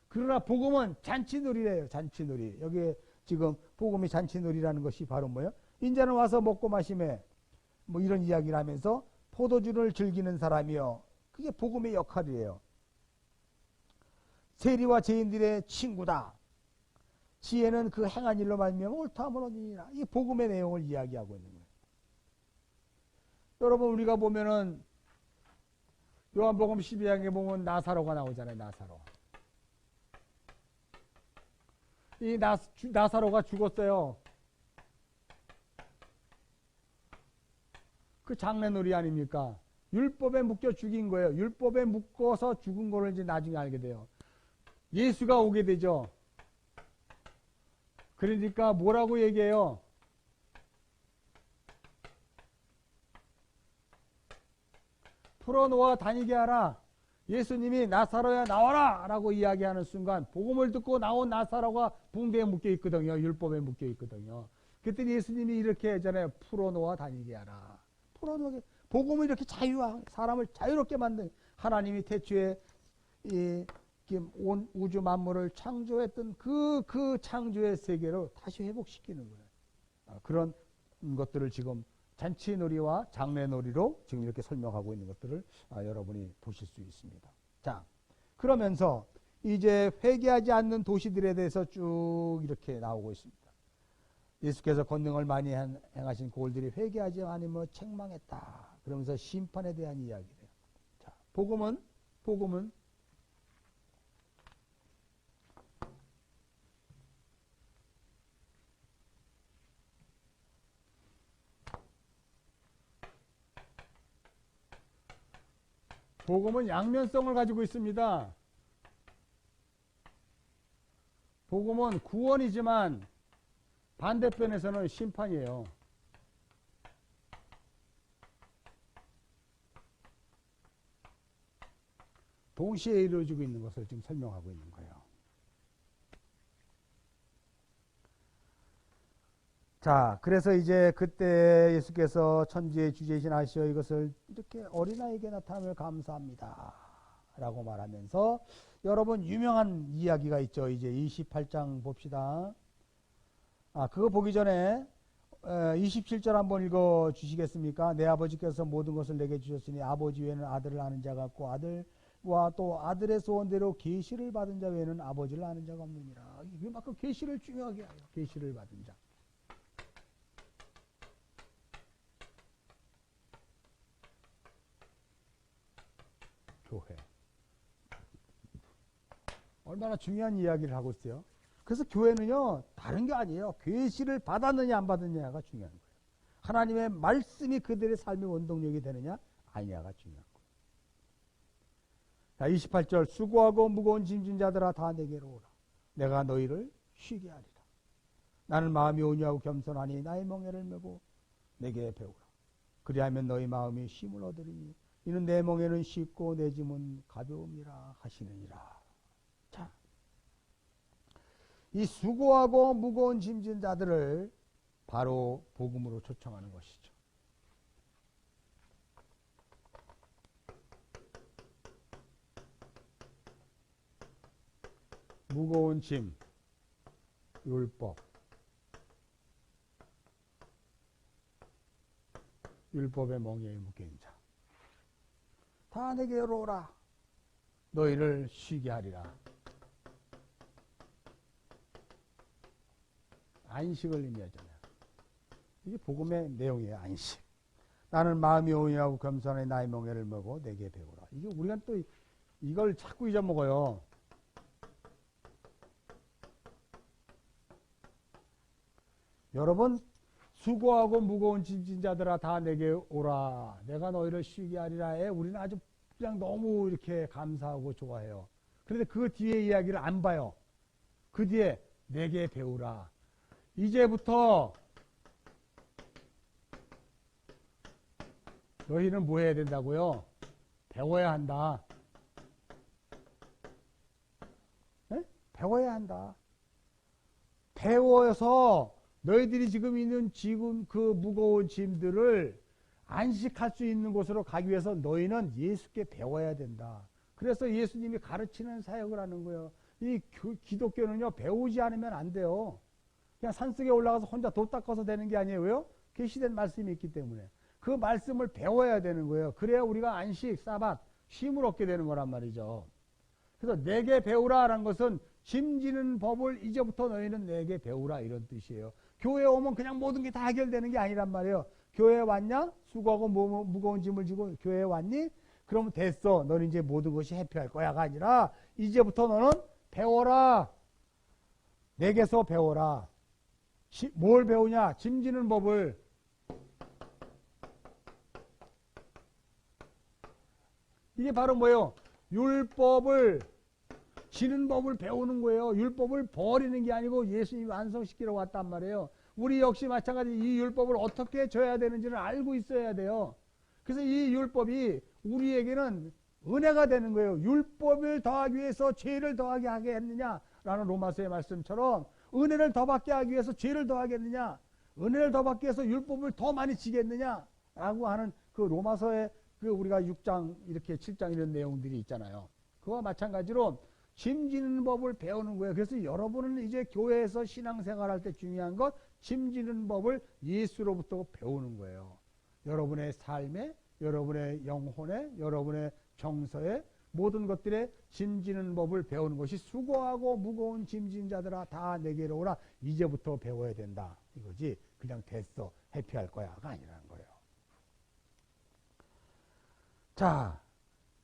그러나 복음은 잔치놀이래요. 잔치놀이. 여기에 지금 복음이 잔치놀이라는 것이 바로 뭐예요? 인자는 와서 먹고 마시매 뭐 이런 이야기를 하면서 포도주를 즐기는 사람이요. 그게 복음의 역할이에요. 세리와 죄인들의 친구다. 지혜는 그 행한 일로 말미암아 옳다함을 얻으니라. 이 복음의 내용을 이야기하고 있는 거예요. 여러분 우리가 보면은 요한복음 12장에 보면 나사로가 나오잖아요. 나사로. 이 나사로가 죽었어요. 그 장례놀이 아닙니까? 율법에 묶여 죽인 거예요. 율법에 묶어서 죽은 거를 이제 나중에 알게 돼요. 예수가 오게 되죠. 그러니까 뭐라고 얘기해요? 풀어놓아 다니게 하라. 예수님이 나사로야 나와라 라고 이야기하는 순간 복음을 듣고 나온 나사로가 붕대에 묶여 있거든요. 율법에 묶여 있거든요. 그랬더니 예수님이 이렇게 하잖아요. 풀어놓아 다니게 하라. 풀어놓게 복음을 이렇게 사람을 자유롭게 만든 하나님이 태초에 온 우주 만물을 창조했던 그 창조의 세계로 다시 회복시키는 거예요. 그런 것들을 지금 잔치놀이와 장례놀이로 지금 이렇게 설명하고 있는 것들을 여러분이 보실 수 있습니다. 자, 그러면서 이제 회개하지 않는 도시들에 대해서 쭉 이렇게 나오고 있습니다. 예수께서 권능을 많이 행하신 그들이 회개하지 않으며 책망했다. 그러면서 심판에 대한 이야기래요. 자, 복음은 복음은 양면성을 가지고 있습니다. 복음은 구원이지만 반대편에서는 심판이에요. 동시에 이루어지고 있는 것을 지금 설명하고 있는 거예요. 자, 그래서 이제 그때 예수께서 천지의 주제이신 아시오 이것을 이렇게 어린아이에게 나타남을 감사합니다 라고 말하면서 여러분 유명한 이야기가 있죠. 이제 28장 봅시다. 그거 보기 전에 27절 한번 읽어 주시겠습니까? 내 아버지께서 모든 것을 내게 주셨으니 아버지 외에는 아들을 아는 자가 없고 아들과 또 아들의 소원대로 계시를 받은 자 외에는 아버지를 아는 자가 없느니라. 이만큼 계시를 중요하게 해요. 계시를 받은 자. 교회. 얼마나 중요한 이야기를 하고 있어요. 그래서 교회는요 다른 게 아니에요. 계시를 받았느냐 안 받았느냐가 중요한 거예요. 하나님의 말씀이 그들의 삶의 원동력이 되느냐 아니냐가 중요한 거예요. 자, 28절 수고하고 무거운 짐진 자들아 다 내게로 오라. 내가 너희를 쉬게 하리라. 나는 마음이 온유하고 겸손하니 나의 멍에를 메고 내게 배우라. 그리하면 너희 마음이 쉼을 얻으리니 이는 내 멍에는 쉽고 내 짐은 가벼움이라 하시느니라. 자, 이 수고하고 무거운 짐진 자들을 바로 복음으로 초청하는 것이죠. 무거운 짐, 율법. 율법의 멍에에 묶인 자. 다 내게로 오라. 너희를 쉬게 하리라. 안식을 의미하잖아요. 이게 복음의 내용이에요. 안식. 나는 마음이 온유하고 겸손하니 나의 멍에를 메고 내게 배우라. 이게 우리가 또 이걸 자꾸 잊어먹어요. 여러분 수고하고 무거운 짐진 자들아 다 내게 오라. 내가 너희를 쉬게 하리라에 우리는 아주 그냥 너무 이렇게 감사하고 좋아해요. 그런데 그 뒤에 이야기를 안 봐요. 그 뒤에 내게 배우라. 이제부터 너희는 뭐 해야 된다고요? 배워야 한다. 네? 배워야 한다. 배워서 너희들이 지금 있는 그 무거운 짐들을 안식할 수 있는 곳으로 가기 위해서 너희는 예수께 배워야 된다. 그래서 예수님이 가르치는 사역을 하는 거예요. 이 기독교는요, 배우지 않으면 안 돼요. 그냥 산속에 올라가서 혼자 도 닦아서 되는 게 아니에요. 왜요? 계시된 말씀이 있기 때문에. 그 말씀을 배워야 되는 거예요. 그래야 우리가 안식, 사밧, 쉼을 얻게 되는 거란 말이죠. 그래서 내게 배우라라는 것은 짐지는 법을 이제부터 너희는 내게 배우라 이런 뜻이에요. 교회에 오면 그냥 모든 게 다 해결되는 게 아니란 말이에요. 교회에 왔냐? 수고하고 무거운 짐을 지고 교회에 왔니? 그러면 됐어. 너는 이제 모든 것이 해피할 거야가 아니라 이제부터 너는 배워라. 내게서 배워라. 뭘 배우냐? 짐지는 법을. 이게 바로 뭐예요? 율법을 지는 법을 배우는 거예요. 율법을 버리는 게 아니고 예수님이 완성시키러 왔단 말이에요. 우리 역시 마찬가지 이 율법을 어떻게 져야 되는지를 알고 있어야 돼요. 그래서 이 율법이 우리에게는 은혜가 되는 거예요. 율법을 더하기 위해서 죄를 더하게 하게 했느냐라는 로마서의 말씀처럼 은혜를 더 받게 하기 위해서 죄를 더하겠느냐, 은혜를 더 받기 위해서 율법을 더 많이 지겠느냐라고 하는 그 로마서의 그 우리가 6장 이렇게 7장 이런 내용들이 있잖아요. 그와 마찬가지로 짐지는 법을 배우는 거예요. 그래서 여러분은 이제 교회에서 신앙생활할 때 중요한 것 짐지는 법을 예수로부터 배우는 거예요. 여러분의 삶에, 여러분의 영혼에, 여러분의 정서에 모든 것들에 짐지는 법을 배우는 것이 수고하고 무거운 짐진 자들아 다 내게로 오라. 이제부터 배워야 된다. 이거지 그냥 됐어. 해피할 거야가 아니라는 거예요. 자,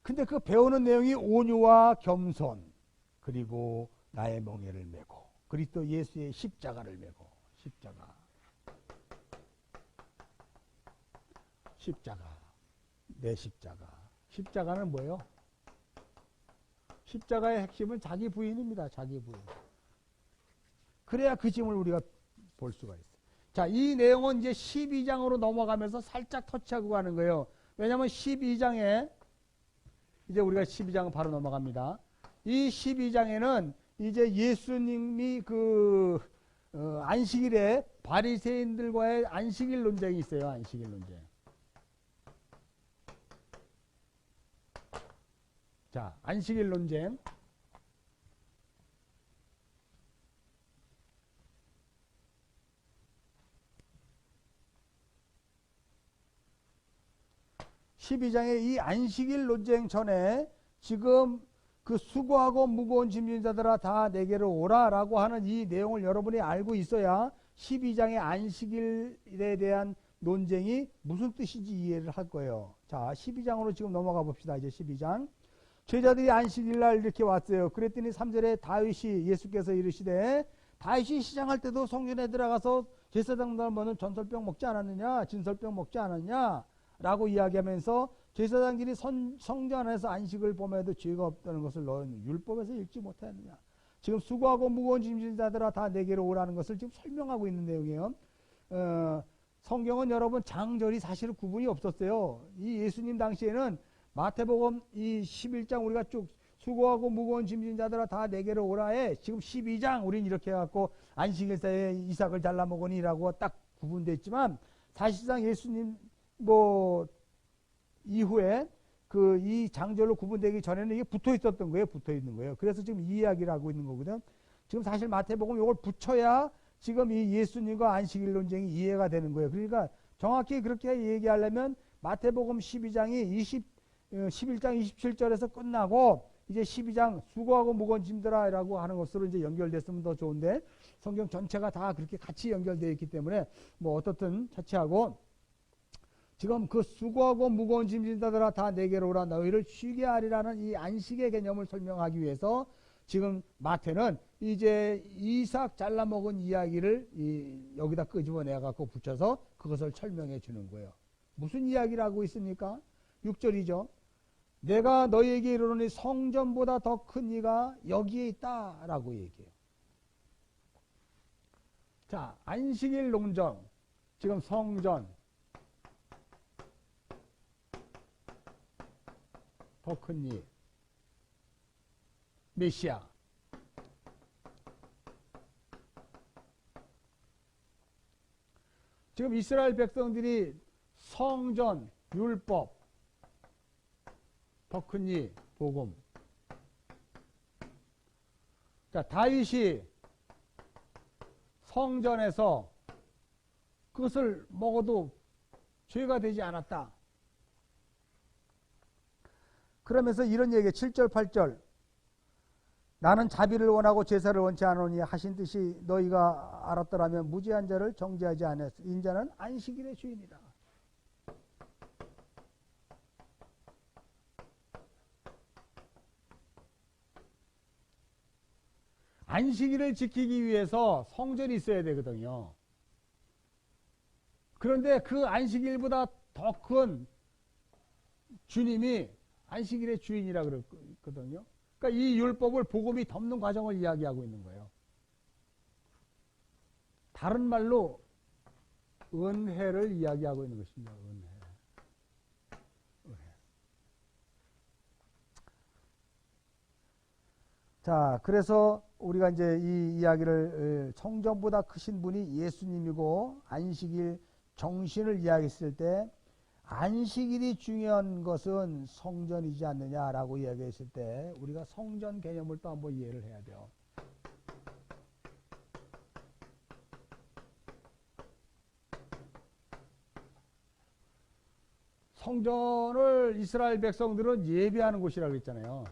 근데 그 배우는 내용이 온유와 겸손 그리고 나의 멍에를 메고 그리스도 예수의 십자가를 메고 십자가 내 십자가 십자가는 뭐예요? 십자가의 핵심은 자기 부인입니다. 자기 부인. 그래야 그 짐을 우리가 볼 수가 있어요. 자, 이 내용은 이제 12장으로 넘어가면서 살짝 터치하고 가는 거예요. 왜냐하면 12장에 이제 우리가 12장 바로 넘어갑니다. 이 12장에는 이제 예수님이 안식일에 바리새인들과의 안식일 논쟁이 있어요. 안식일 논쟁. 자, 안식일 논쟁. (12장의) 이 안식일 논쟁 전에 지금 그 수고하고 무거운 짐진 자들아 다 내게로 오라라고 하는 이 내용을 여러분이 알고 있어야 12장의 안식일에 대한 논쟁이 무슨 뜻인지 이해를 할 거예요. 자, 12장으로 지금 넘어가 봅시다. 이제 12장. 제자들이 안식일날 이렇게 왔어요. 그랬더니 3절에 다윗이 예수께서 이르시되 다윗이 시장할 때도 성전에 들어가서 제사장들은 전설병 먹지 않았느냐, 진설병 먹지 않았냐 라고 이야기하면서 제사장들이 성전 안에서 안식을 범해도 죄가 없다는 것을 너는 율법에서 읽지 못하느냐. 지금 수고하고 무거운 짐진 자들아 다 내게로 오라는 것을 지금 설명하고 있는 내용이에요. 성경은 여러분 장절이 사실은 구분이 없었어요. 이 예수님 당시에는 마태복음 이 11장 우리가 쭉 수고하고 무거운 짐진 자들아 다 내게로 오라에 지금 12장 우린 이렇게 해갖고 안식일사에 이삭을 잘라 먹으니라고 딱 구분되어 있지만 사실상 예수님 이후에 이 장절로 구분되기 전에는 이게 붙어 있었던 거예요. 붙어 있는 거예요. 그래서 지금 이 이야기를 하고 있는 거거든. 지금 사실 마태복음 이걸 붙여야 지금 이 예수님과 안식일 논쟁이 이해가 되는 거예요. 그러니까 정확히 그렇게 얘기하려면 마태복음 12장이 11장 27절에서 끝나고 이제 12장 수고하고 무거운 짐들아 라고 하는 것으로 이제 연결됐으면 더 좋은데 성경 전체가 다 그렇게 같이 연결되어 있기 때문에 어떻든 차치하고 지금 그 수고하고 무거운 짐진 자들아 다 내게로 오라 너희를 쉬게 하리라는 이 안식의 개념을 설명하기 위해서 지금 마태는 이제 이삭 잘라 먹은 이야기를 여기다 끄집어내 갖고 붙여서 그것을 설명해 주는 거예요. 무슨 이야기를 하고 있습니까? 6절이죠. 내가 너희에게 이르노니 성전보다 더 큰 이가 여기에 있다라고 얘기해요. 자, 안식일 논쟁. 지금 성전 더 큰 이 메시아. 지금 이스라엘 백성들이 성전, 율법, 더 큰 이, 복음. 자, 다윗이 성전에서 그것을 먹어도 죄가 되지 않았다. 그러면서 이런 얘기에 7절, 8절. 나는 자비를 원하고 제사를 원치 않으니 하신 뜻이 너희가 알았더라면 무죄한 자를 정죄하지 않았으. 인자는 안식일의 주인이다. 안식일을 지키기 위해서 성전이 있어야 되거든요. 그런데 그 안식일보다 더 큰 주님이 안식일의 주인이라 그랬거든요. 그러니까 이 율법을 복음이 덮는 과정을 이야기하고 있는 거예요. 다른 말로 은혜를 이야기하고 있는 것입니다. 은혜. 자, 그래서 우리가 이제 이 이야기를 성전보다 크신 분이 예수님이고 안식일 정신을 이야기했을 때 안식일이 중요한 것은 성전이지 않느냐라고 이야기했을 때 우리가 성전 개념을 또 한번 이해를 해야 돼요. 성전을 이스라엘 백성들은 예배하는 곳이라고 했잖아요.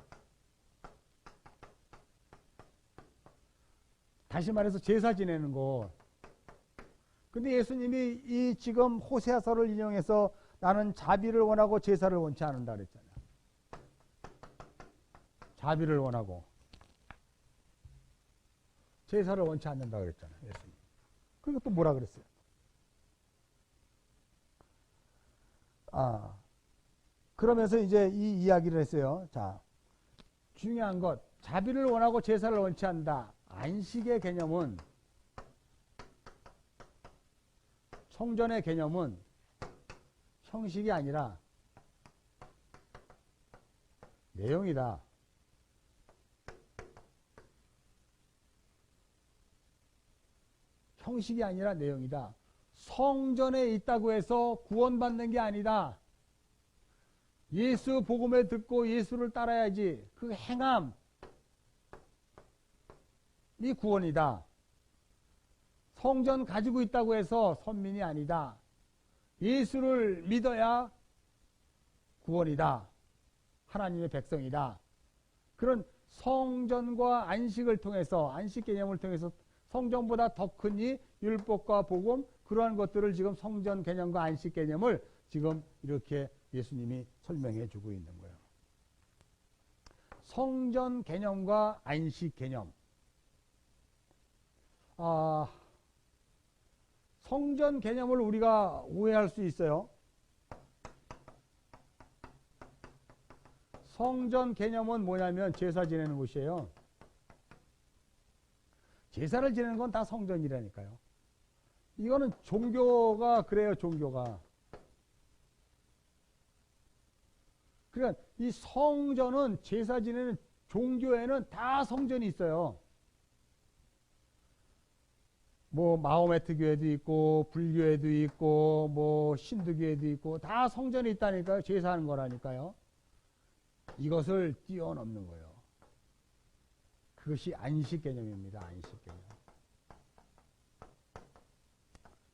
다시 말해서 제사 지내는 곳. 근데 예수님이 이 지금 호세아서를 인용해서 나는 자비를 원하고 제사를 원치 않는다 그랬잖아요. 자비를 원하고 제사를 원치 않는다 그랬잖아요. 예수님. 그리고 또 뭐라 그랬어요? 그러면서 이제 이 이야기를 했어요. 자, 중요한 것. 자비를 원하고 제사를 원치 않는다. 안식의 개념은, 성전의 개념은 형식이 아니라 내용이다. 형식이 아니라 내용이다. 성전에 있다고 해서 구원받는 게 아니다. 예수 복음을 듣고 예수를 따라야지. 그 행함이 구원이다. 성전 가지고 있다고 해서 선민이 아니다. 예수를 믿어야 구원이다. 하나님의 백성이다. 그런 성전과 안식을 통해서, 안식 개념을 통해서 성전보다 더 크니 율법과 복음, 그러한 것들을 지금 성전 개념과 안식 개념을 지금 이렇게 예수님이 설명해 주고 있는 거예요. 성전 개념과 안식 개념. 성전 개념을 우리가 오해할 수 있어요. 성전 개념은 뭐냐면 제사 지내는 곳이에요. 제사를 지내는 건 다 성전이라니까요. 이거는 종교가 그래요, 종교가. 그러니까 이 성전은 제사 지내는 종교에는 다 성전이 있어요. 뭐 마호메트 교회도 있고 불교회도 있고 뭐 신두교회도 있고 다 성전이 있다니까요. 제사하는 거라니까요. 이것을 뛰어넘는 거예요. 그것이 안식 개념입니다. 안식 개념.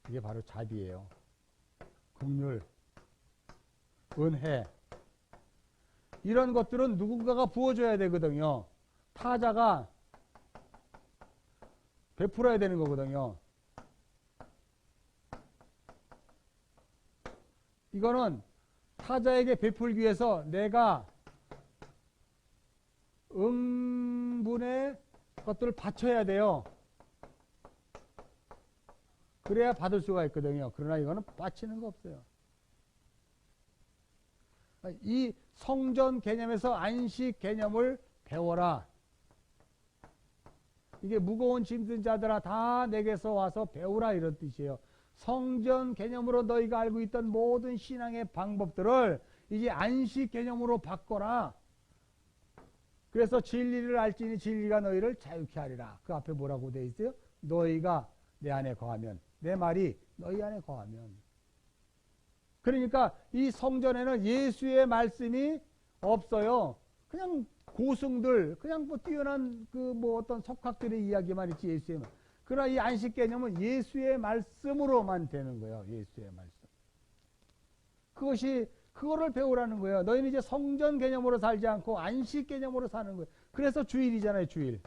그게 바로 자비예요. 긍휼, 은혜. 이런 것들은 누군가가 부어줘야 되거든요. 타자가 베풀어야 되는 거거든요. 이거는 타자에게 베풀기 위해서 내가 응분의 것들을 바쳐야 돼요. 그래야 받을 수가 있거든요. 그러나 이거는 바치는 거 없어요. 이 성전 개념에서 안식 개념을 배워라. 이게 무거운 짐진 자들아 다 내게서 와서 배우라 이런 뜻이에요. 성전 개념으로 너희가 알고 있던 모든 신앙의 방법들을 이제 안식 개념으로 바꿔라. 그래서 진리를 알지니 진리가 너희를 자유케 하리라. 그 앞에 뭐라고 되어 있어요? 너희가 내 안에 거하면, 내 말이 너희 안에 거하면. 그러니까 이 성전에는 예수의 말씀이 없어요. 그냥 고승들, 그냥 뭐 뛰어난 그 뭐 어떤 석학들의 이야기만 있지, 예수의 말. 그러나 이 안식 개념은 예수의 말씀으로만 되는 거예요. 예수의 말씀. 그거를 배우라는 거예요. 너희는 이제 성전 개념으로 살지 않고 안식 개념으로 사는 거예요. 그래서 주일이잖아요, 주일.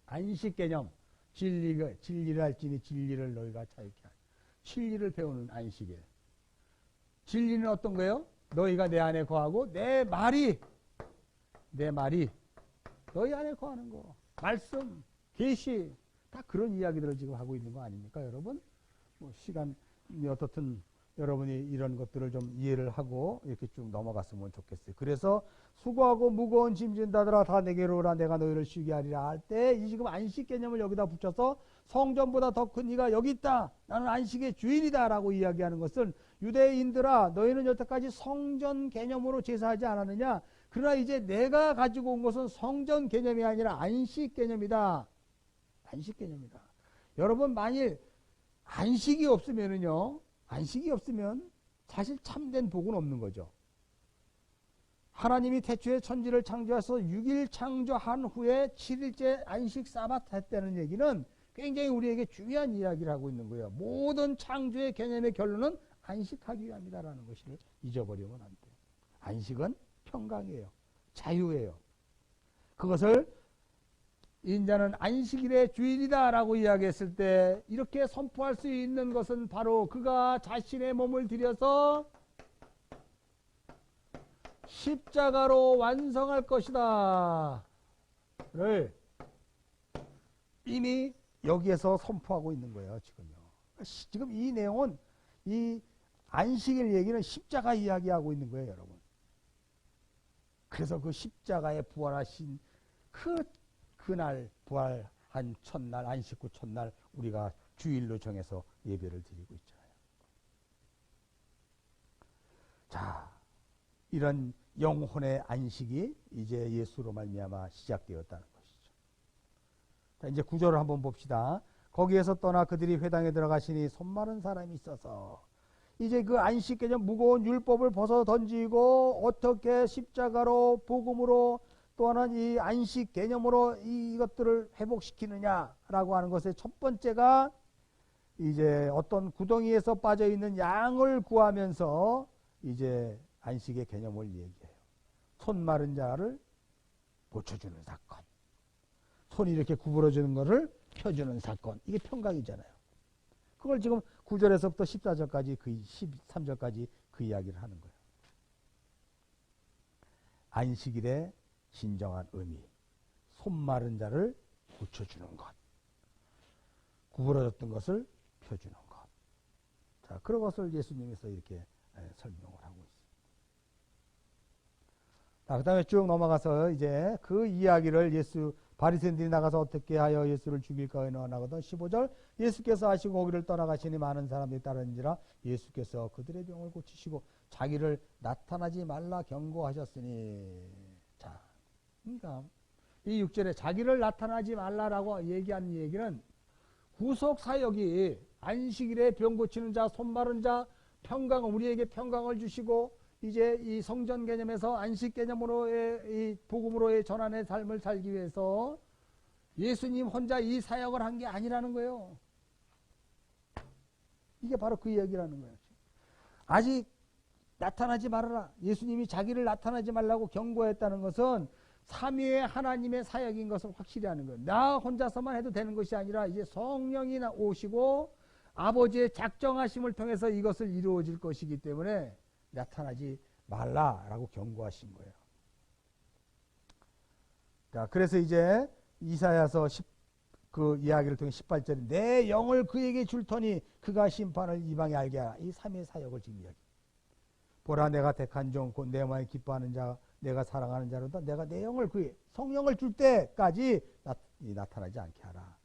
안식 개념. 진리를 알지니 진리를 너희가 자유케 하라. 진리를 배우는 안식이에요. 진리는 어떤 거예요? 너희가 내 안에 거하고 내 말이 너희 안에 거하는 거. 말씀, 계시, 다 그런 이야기들을 지금 하고 있는 거 아닙니까, 여러분? 뭐 시간이 어떻든 여러분이 이런 것들을 좀 이해를 하고 이렇게 쭉 넘어갔으면 좋겠어요. 그래서 수고하고 무거운 짐진 자들아 다 내게로 오라 내가 너희를 쉬게 하리라 할 때 이 지금 안식 개념을 여기다 붙여서 성전보다 더 큰 이가 여기 있다. 나는 안식의 주인이다 라고 이야기하는 것은 유대인들아 너희는 여태까지 성전 개념으로 제사하지 않았느냐. 그러나 이제 내가 가지고 온 것은 성전 개념이 아니라 안식 개념이다. 안식 개념이다. 여러분 만일 안식이 없으면 사실 참된 복은 없는 거죠. 하나님이 태초에 천지를 창조해서 6일 창조한 후에 7일째 안식 사bat 했다는 얘기는 굉장히 우리에게 중요한 이야기를 하고 있는 거예요. 모든 창조의 개념의 결론은 안식하기 위함이다라는 것을 잊어버리면 안 돼요. 안식은 평강이에요. 자유예요. 그것을 인자는 안식일의 주일이다 라고 이야기했을 때 이렇게 선포할 수 있는 것은 바로 그가 자신의 몸을 들여서 십자가로 완성할 것이다 를 이미 여기에서 선포하고 있는 거예요. 지금 이 내용은 이 안식일 얘기는 십자가 이야기하고 있는 거예요, 여러분. 그래서 그 십자가에 부활하신 그날 부활한 첫날, 안식 후 첫날 우리가 주일로 정해서 예배를 드리고 있잖아요. 자, 이런 영혼의 안식이 이제 예수로 말미암아 시작되었다는 것이죠. 자, 이제 구절을 한번 봅시다. 거기에서 떠나 그들이 회당에 들어가시니 손 마른 사람이 있어서, 이제 그 안식 개념 무거운 율법을 벗어 던지고 어떻게 십자가로 복음으로 또 하나는 이 안식 개념으로 이것들을 회복시키느냐라고 하는 것의 첫 번째가 이제 어떤 구덩이에서 빠져 있는 양을 구하면서 이제 안식의 개념을 얘기해요. 손 마른 자를 고쳐주는 사건, 손이 이렇게 구부러지는 것을 펴주는 사건, 이게 평강이잖아요. 그걸 지금 9절에서부터 14절까지 그 13절까지 그 이야기를 하는 거예요. 안식일의 진정한 의미, 손 마른 자를 고쳐주는 것, 구부러졌던 것을 펴주는 것. 자, 그런 것을 예수님께서 이렇게 설명을 하고 있습니다. 자, 그 다음에 쭉 넘어가서 이제 그 이야기를 바리새인들이 나가서 어떻게 하여 예수를 죽일까 의논하거든. 15절, 예수께서 하시고 거기를 떠나가시니 많은 사람들이 따르는지라 예수께서 그들의 병을 고치시고 자기를 나타나지 말라 경고하셨으니. 자, 그러니까 이 6절에 자기를 나타나지 말라라고 얘기하는 얘기는 구속 사역이 안식일에 병 고치는 자, 손 마른 자, 평강, 우리에게 평강을 주시고 이제 이 성전 개념에서 안식 개념으로의 이 복음으로의 전환의 삶을 살기 위해서 예수님 혼자 이 사역을 한 게 아니라는 거예요. 이게 바로 그 이야기라는 거예요. 아직 나타나지 말아라. 예수님이 자기를 나타나지 말라고 경고했다는 것은 삼위의 하나님의 사역인 것을 확실히 하는 거예요. 나 혼자서만 해도 되는 것이 아니라 이제 성령이 오시고 아버지의 작정하심을 통해서 이것을 이루어질 것이기 때문에 나타나지 말라라고 경고하신 거예요. 자, 그래서 이제 이사야서 그 이야기를 통해 18절에 내 영을 그에게 줄 터니 그가 심판을 이방에 알게 하라. 이 삼위의 사역을 지금 이야기. 보라, 내가 택한 종 곧 내 마음에 기뻐하는 자, 내가 사랑하는 자로다. 내가 내 영을 그에 성령을 줄 때까지 나타나지 않게 하라.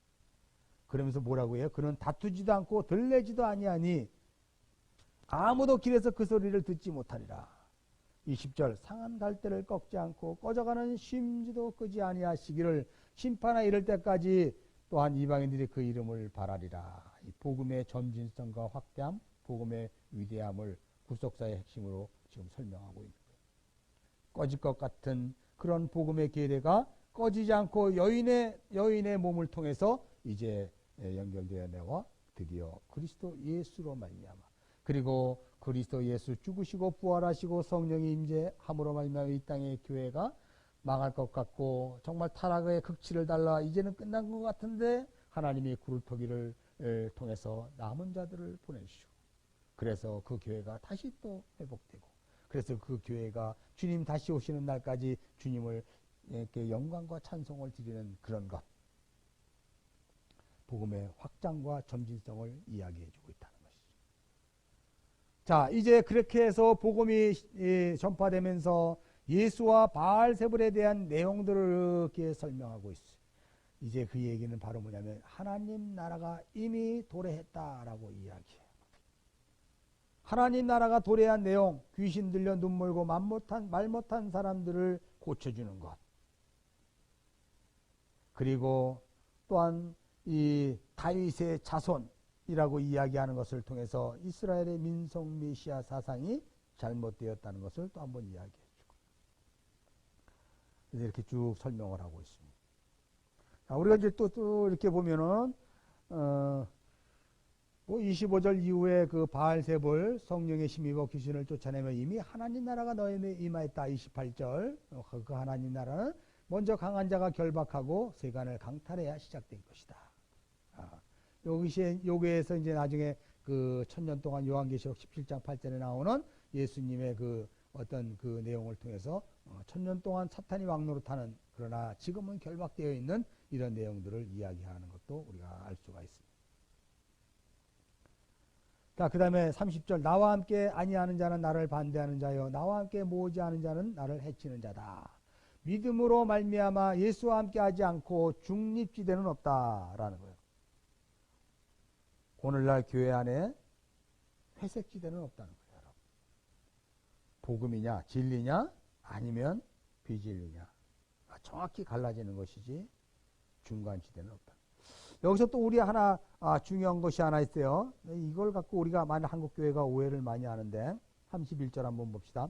그러면서 뭐라고 해요? 그는 다투지도 않고 들레지도 아니하니 아무도 길에서 그 소리를 듣지 못하리라. 20절, 상한 갈대를 꺾지 않고 꺼져가는 심지도 끄지 아니하시기를 심판에 이를 때까지 또한 이방인들이 그 이름을 바라리라. 이 복음의 점진성과 확대함, 복음의 위대함을 구속사의 핵심으로 지금 설명하고 있는 거예요. 꺼질 것 같은 그런 복음의 계례가 꺼지지 않고 여인의 몸을 통해서 이제 연결되어 내와 드디어 그리스도 예수로 말미암아, 그리고 그리스도 예수 죽으시고 부활하시고 성령이 임재함으로 말미암아 이 땅의 교회가 망할 것 같고 정말 타락의 극치를 달라 이제는 끝난 것 같은데 하나님이 구루터기를 통해서 남은 자들을 보내주시고, 그래서 그 교회가 다시 또 회복되고, 그래서 그 교회가 주님 다시 오시는 날까지 주님을 이렇게 영광과 찬송을 드리는 그런 것, 복음의 확장과 점진성을 이야기해주고 있다는 것이죠. 자, 이제 그렇게 해서 복음이 전파되면서 예수와 바알세불에 대한 내용들을 이렇게 설명하고 있어요. 이제 그 얘기는 바로 뭐냐면 하나님 나라가 이미 도래했다라고 이야기해요. 하나님 나라가 도래한 내용, 귀신 들려 눈 멀고 말 못한 사람들을 고쳐주는 것, 그리고 또한 이 다윗의 자손이라고 이야기하는 것을 통해서 이스라엘의 민속 메시아 사상이 잘못되었다는 것을 또 한번 이야기해주고, 그래서 이렇게 쭉 설명을 하고 있습니다. 자, 우리가 이제 또 이렇게 보면은 25절 이후에 그 바알세불 성령의 힘입어 귀신을 쫓아내며 이미 하나님 나라가 너희에게 임하였다. 28절 그 하나님 나라는 먼저 강한 자가 결박하고 세간을 강탈해야 시작된 것이다. 여기에서 이제 나중에 그 1000년 동안 요한계시록 17장 8절에 나오는 예수님의 그 어떤 그 내용을 통해서 1000년 동안 사탄이 왕노릇하는, 그러나 지금은 결박되어 있는 이런 내용들을 이야기하는 것도 우리가 알 수가 있습니다. 자, 그 다음에 30절. 나와 함께 아니하는 자는 나를 반대하는 자요, 나와 함께 모으지 않은 자는 나를 해치는 자다. 믿음으로 말미암아 예수와 함께 하지 않고 중립지대는 없다라는 거예요. 오늘날 교회 안에 회색지대는 없다는 거예요. 여러분. 복음이냐 진리냐 아니면 비진리냐 정확히 갈라지는 것이지 중간지대는 없다. 여기서 또 우리 하나 중요한 것이 하나 있어요. 이걸 갖고 우리가 많은 한국교회가 오해를 많이 하는데 31절 한번 봅시다.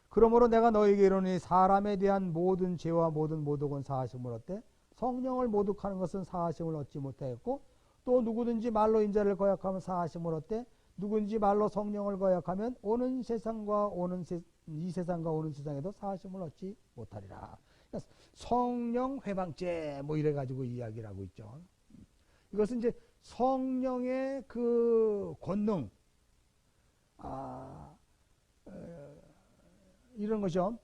그러므로 내가 너에게 이르노니 사람에 대한 모든 죄와 모든 모독은 사하심을 얻되 성령을 모독하는 것은 사하심을 얻지 못하였고 또 누구든지 말로 인자를 거역하면 사하심을 얻되 누구든지 말로 성령을 거역하면 이 세상과 오는 세상에도 사하심을 얻지 못하리라. 그러니까 성령 회방죄 뭐 이래 가지고 이야기를 하고 있죠. 이것은 이제 성령의 그 권능 이런 것이요.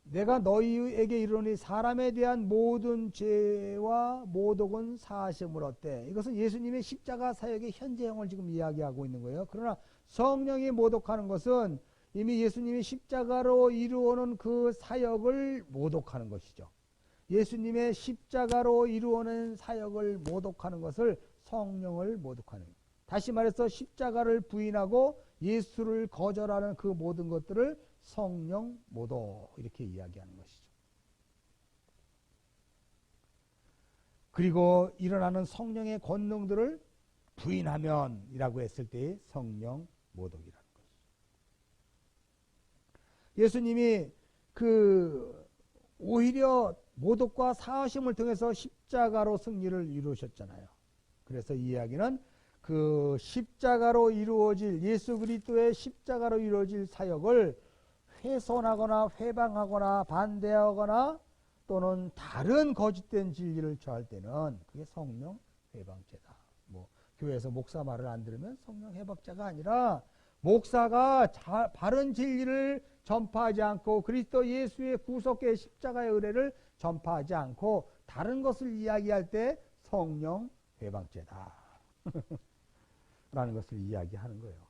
내가 너희에게 이르노니 사람에 대한 모든 죄와 모독은 사하심을 얻되 이것은 예수님의 십자가 사역의 현재형을 지금 이야기하고 있는 거예요. 그러나 성령이 모독하는 것은 이미 예수님이 십자가로 이루어놓은 그 사역을 모독하는 것이죠. 예수님의 십자가로 이루어낸 사역을 모독하는 것을 성령을 모독하는 거예요. 다시 말해서 십자가를 부인하고 예수를 거절하는 그 모든 것들을 성령 모독 이렇게 이야기하는 것이죠. 그리고 일어나는 성령의 권능들을 부인하면 이라고 했을 때의 성령 모독이라는 것이죠. 예수님이 오히려 모독과 사하심을 통해서 십자가로 승리를 이루셨잖아요. 그래서 이 이야기는 그 십자가로 이루어질 예수 그리스도의 십자가로 이루어질 사역을 훼손하거나 회방하거나 반대하거나 또는 다른 거짓된 진리를 취할 때는 그게 성령 회방죄다. 뭐 교회에서 목사 말을 안 들으면 성령 회방죄가 아니라 목사가 바른 진리를 전파하지 않고 그리스도 예수의 구속의 십자가의 의뢰를 전파하지 않고 다른 것을 이야기할 때 성령 회방죄다 라는 것을 이야기하는 거예요.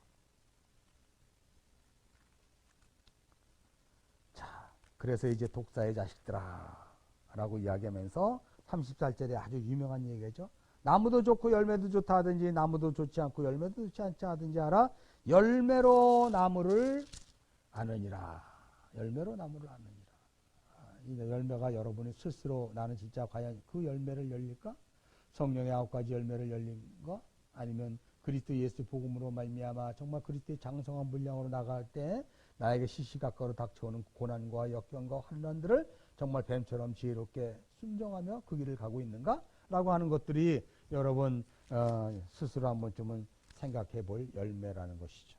자, 그래서 이제 독사의 자식들아 라고 이야기하면서 34절에 아주 유명한 얘기죠. 나무도 좋고 열매도 좋다 하든지 나무도 좋지 않고 열매도 좋지 않지 하든지 하라. 열매로 나무를 아느니라. 열매로 나무를 아느니라. 이 열매가 여러분이 스스로 나는 진짜 과연 그 열매를 열릴까? 성령의 9가지 열매를 열린가? 아니면 그리스도 예수 복음으로 말미암아 정말 그리스도의 장성한 분량으로 나갈 때 나에게 시시각각으로 닥쳐오는 고난과 역경과 환난들을 정말 뱀처럼 지혜롭게 순종하며 그 길을 가고 있는가? 라고 하는 것들이 여러분 스스로 한 번쯤은 생각해 볼 열매라는 것이죠.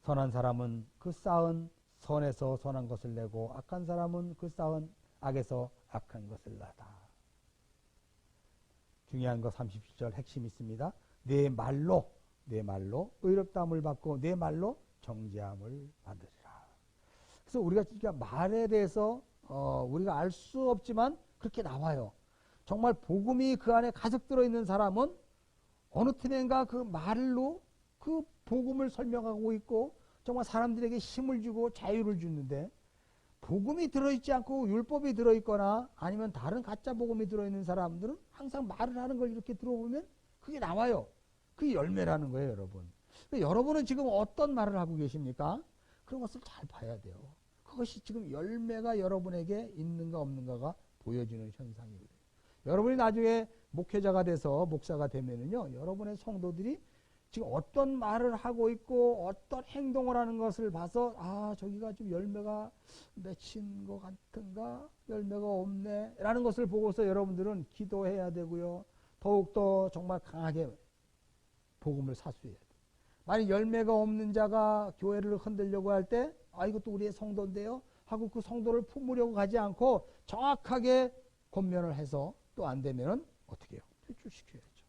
선한 사람은 그 쌓은 선에서 선한 것을 내고 악한 사람은 그 쌓은 악에서 악한 것을 나다. 중요한 거 30절 핵심이 있습니다. 내 말로 의롭다함을 받고 내 말로 정죄함을 받으리라. 그래서 우리가 진짜 말에 대해서 우리가 알 수 없지만 그렇게 나와요. 정말 복음이 그 안에 가득 들어있는 사람은 어느 틈엔가 그 말로 그 복음을 설명하고 있고 정말 사람들에게 힘을 주고 자유를 주는데 복음이 들어있지 않고 율법이 들어있거나 아니면 다른 가짜 복음이 들어있는 사람들은 항상 말을 하는 걸 이렇게 들어보면 그게 나와요. 그게 열매라는 거예요, 여러분. 여러분은 지금 어떤 말을 하고 계십니까? 그런 것을 잘 봐야 돼요. 그것이 지금 열매가 여러분에게 있는가 없는가가 보여주는 현상이거든요. 여러분이 나중에 목회자가 돼서 목사가 되면은요, 여러분의 성도들이 지금 어떤 말을 하고 있고 어떤 행동을 하는 것을 봐서 저기가 좀 열매가 맺힌 것 같은가 열매가 없네 라는 것을 보고서 여러분들은 기도해야 되고요. 더욱더 정말 강하게 복음을 사수해야 돼요. 만약 열매가 없는 자가 교회를 흔들려고 할 때 이것도 우리의 성도인데요 하고 그 성도를 품으려고 가지 않고 정확하게 권면을 해서 또 안 되면 어떻게 해요? 퇴출시켜야죠.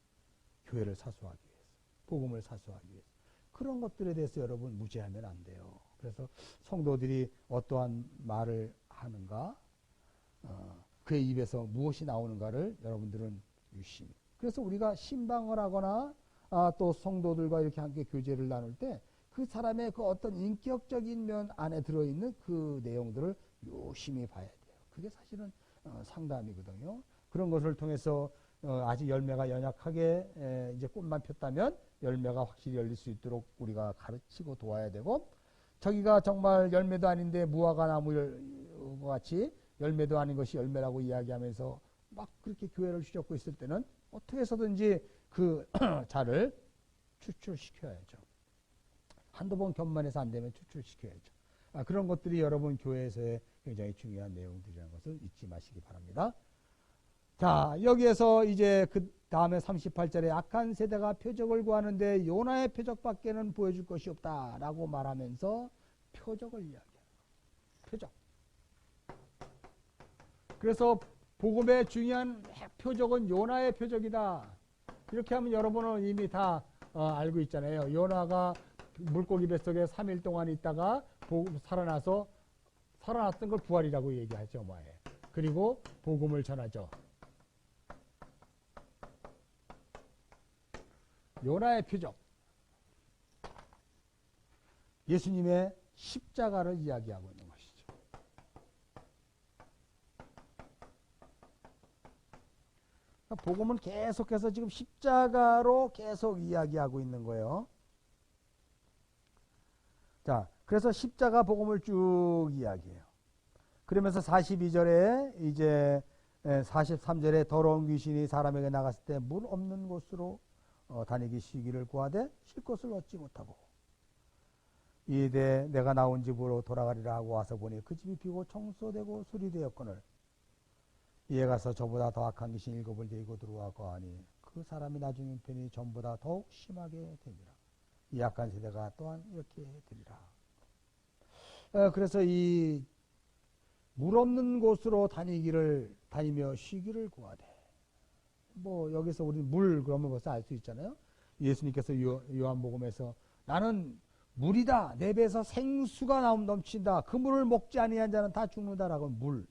교회를 사수하기 위해서, 복음을 사수하기 위해서. 그런 것들에 대해서 여러분 무죄하면 안 돼요. 그래서 성도들이 어떠한 말을 하는가, 그의 입에서 무엇이 나오는가를 여러분들은 유심히 그래서 우리가 신방을 하거나 또 성도들과 이렇게 함께 교제를 나눌 때 그 사람의 그 어떤 인격적인 면 안에 들어있는 그 내용들을 유심히 봐야 돼요. 그게 사실은 상담이거든요. 그런 것을 통해서 아직 열매가 연약하게 이제 꽃만 폈다면 열매가 확실히 열릴 수 있도록 우리가 가르치고 도와야 되고, 저기가 정말 열매도 아닌데 무화과 나무와 같이 열매도 아닌 것이 열매라고 이야기하면서 막 그렇게 교회를 휘젓고 있을 때는 어떻게 해서든지 그 자를 추출시켜야죠. 한두 번 견만해서 안 되면 추출시켜야죠. 그런 것들이 여러분 교회에서의 굉장히 중요한 내용들이라는 것을 잊지 마시기 바랍니다. 자, 여기에서 이제 그 다음에 38절에 악한 세대가 표적을 구하는데 요나의 표적밖에는 보여줄 것이 없다라고 말하면서 표적을 이야기해요. 표적. 그래서 복음의 중요한 표적은 요나의 표적이다. 이렇게 하면 여러분은 이미 다 알고 있잖아요. 요나가 물고기 뱃속에 3일 동안 있다가 살아났던 걸 부활이라고 얘기하죠. 뭐예요. 그리고 복음을 전하죠. 요나의 표적. 예수님의 십자가를 이야기하고 있는 것이죠. 복음은 계속해서 지금 십자가로 계속 이야기하고 있는 거예요. 자, 그래서 십자가 복음을 쭉 이야기해요. 그러면서 42절에 이제 43절에 더러운 귀신이 사람에게 나갔을 때 물 없는 곳으로 다니기 시기를 구하되 쉴 곳을 얻지 못하고 이에 내가 나온 집으로 돌아가리라 하고 와서 보니 그 집이 비고 청소되고 수리되었거늘 이에 가서 저보다 더 악한 귀신 7을 데리고 들어와 거하니 그 사람이 나중 형편이 전보다 더욱 심하게 되니라. 이 악한 세대가 또한 이렇게 되리라. 그래서 이 물 없는 곳으로 다니며 쉬기를 구하되, 뭐 여기서 우리 물 그러면 벌써 알 수 있잖아요. 예수님께서 요한복음에서 나는 물이다. 내 배에서 생수가 넘친다. 그 물을 먹지 아니한 자는 다 죽는다라고. 물.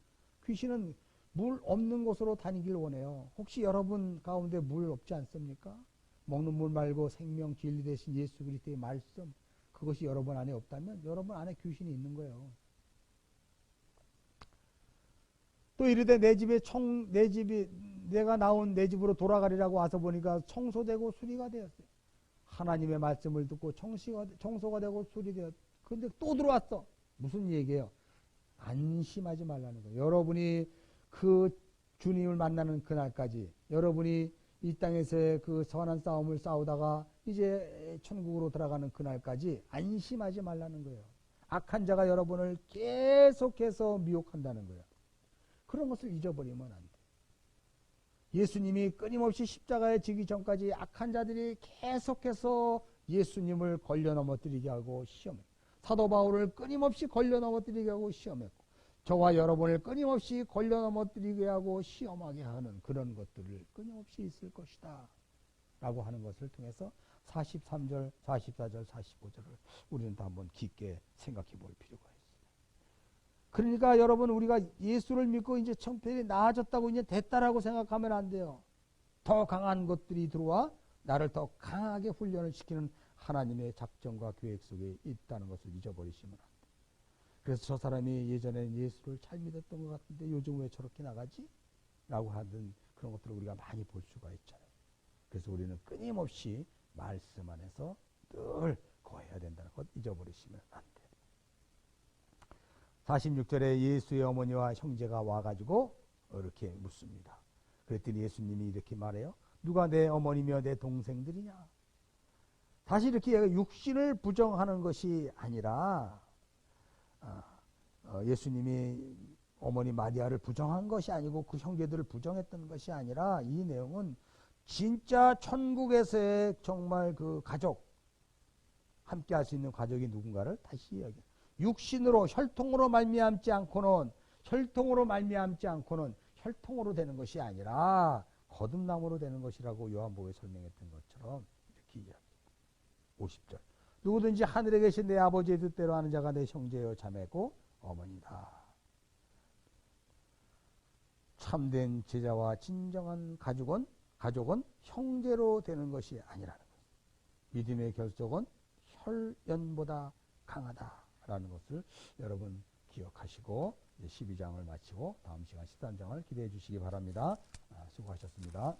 귀신은 물 없는 곳으로 다니길 원해요. 혹시 여러분 가운데 물 없지 않습니까? 먹는 물 말고 생명 진리 되신 예수 그리스도의 말씀, 그것이 여러분 안에 없다면 여러분 안에 귀신이 있는 거예요. 또 이르되 내가 나온 내 집으로 돌아가리라고 와서 보니까 청소되고 수리가 되었어요. 하나님의 말씀을 듣고 청소가 되고 수리되었. 그런데 또 들어왔어. 무슨 얘기예요? 안심하지 말라는 거예요. 여러분이 그 주님을 만나는 그날까지, 여러분이 이 땅에서의 그 선한 싸움을 싸우다가 이제 천국으로 들어가는 그날까지 안심하지 말라는 거예요. 악한 자가 여러분을 계속해서 미혹한다는 거예요. 그런 것을 잊어버리면 안 돼. 예수님이 끊임없이 십자가에 지기 전까지 악한 자들이 계속해서 예수님을 걸려 넘어뜨리게 하고 시험했고, 사도 바울을 끊임없이 걸려 넘어뜨리게 하고 시험했고, 저와 여러분을 끊임없이 걸려 넘어뜨리게 하고 시험하게 하는 그런 것들을 끊임없이 있을 것이다 라고 하는 것을 통해서 43절, 44절, 45절을 우리는 다 한번 깊게 생각해 볼 필요가 있습니다. 그러니까 여러분, 우리가 예수를 믿고 이제 형편이 나아졌다고 이제 됐다라고 생각하면 안 돼요. 더 강한 것들이 들어와 나를 더 강하게 훈련을 시키는 하나님의 작정과 계획 속에 있다는 것을 잊어버리시면 안 돼요. 그래서 저 사람이 예전에는 예수를 잘 믿었던 것 같은데 요즘 왜 저렇게 나가지? 라고 하는 그런 것들을 우리가 많이 볼 수가 있잖아요. 그래서 우리는 끊임없이 말씀 안에서 늘 거해야 된다는 것 잊어버리시면 안 돼요. 46절에 예수의 어머니와 형제가 와가지고 이렇게 묻습니다. 그랬더니 예수님이 이렇게 말해요. 누가 내 어머니며 내 동생들이냐? 다시 이렇게 육신을 부정하는 것이 아니라 예수님이 어머니 마리아를 부정한 것이 아니고 그 형제들을 부정했던 것이 아니라 이 내용은 진짜 천국에서의 정말 그 가족, 함께 할 수 있는 가족이 누군가를 다시 이야기해요. 육신으로 혈통으로 말미암지 않고는 혈통으로 되는 것이 아니라 거듭남으로 되는 것이라고 요한복음에 설명했던 것처럼 이렇게 이야기해요. 50절. 누구든지 하늘에 계신 내 아버지의 뜻대로 하는 자가 내 형제요 자매고 어머니다. 참된 제자와 진정한 가족은 가족은 형제로 되는 것이 아니라는 거예요. 믿음의 결속은 혈연보다 강하다라는 것을 여러분 기억하시고 12장을 마치고 다음 시간 13장을 기대해 주시기 바랍니다. 수고하셨습니다.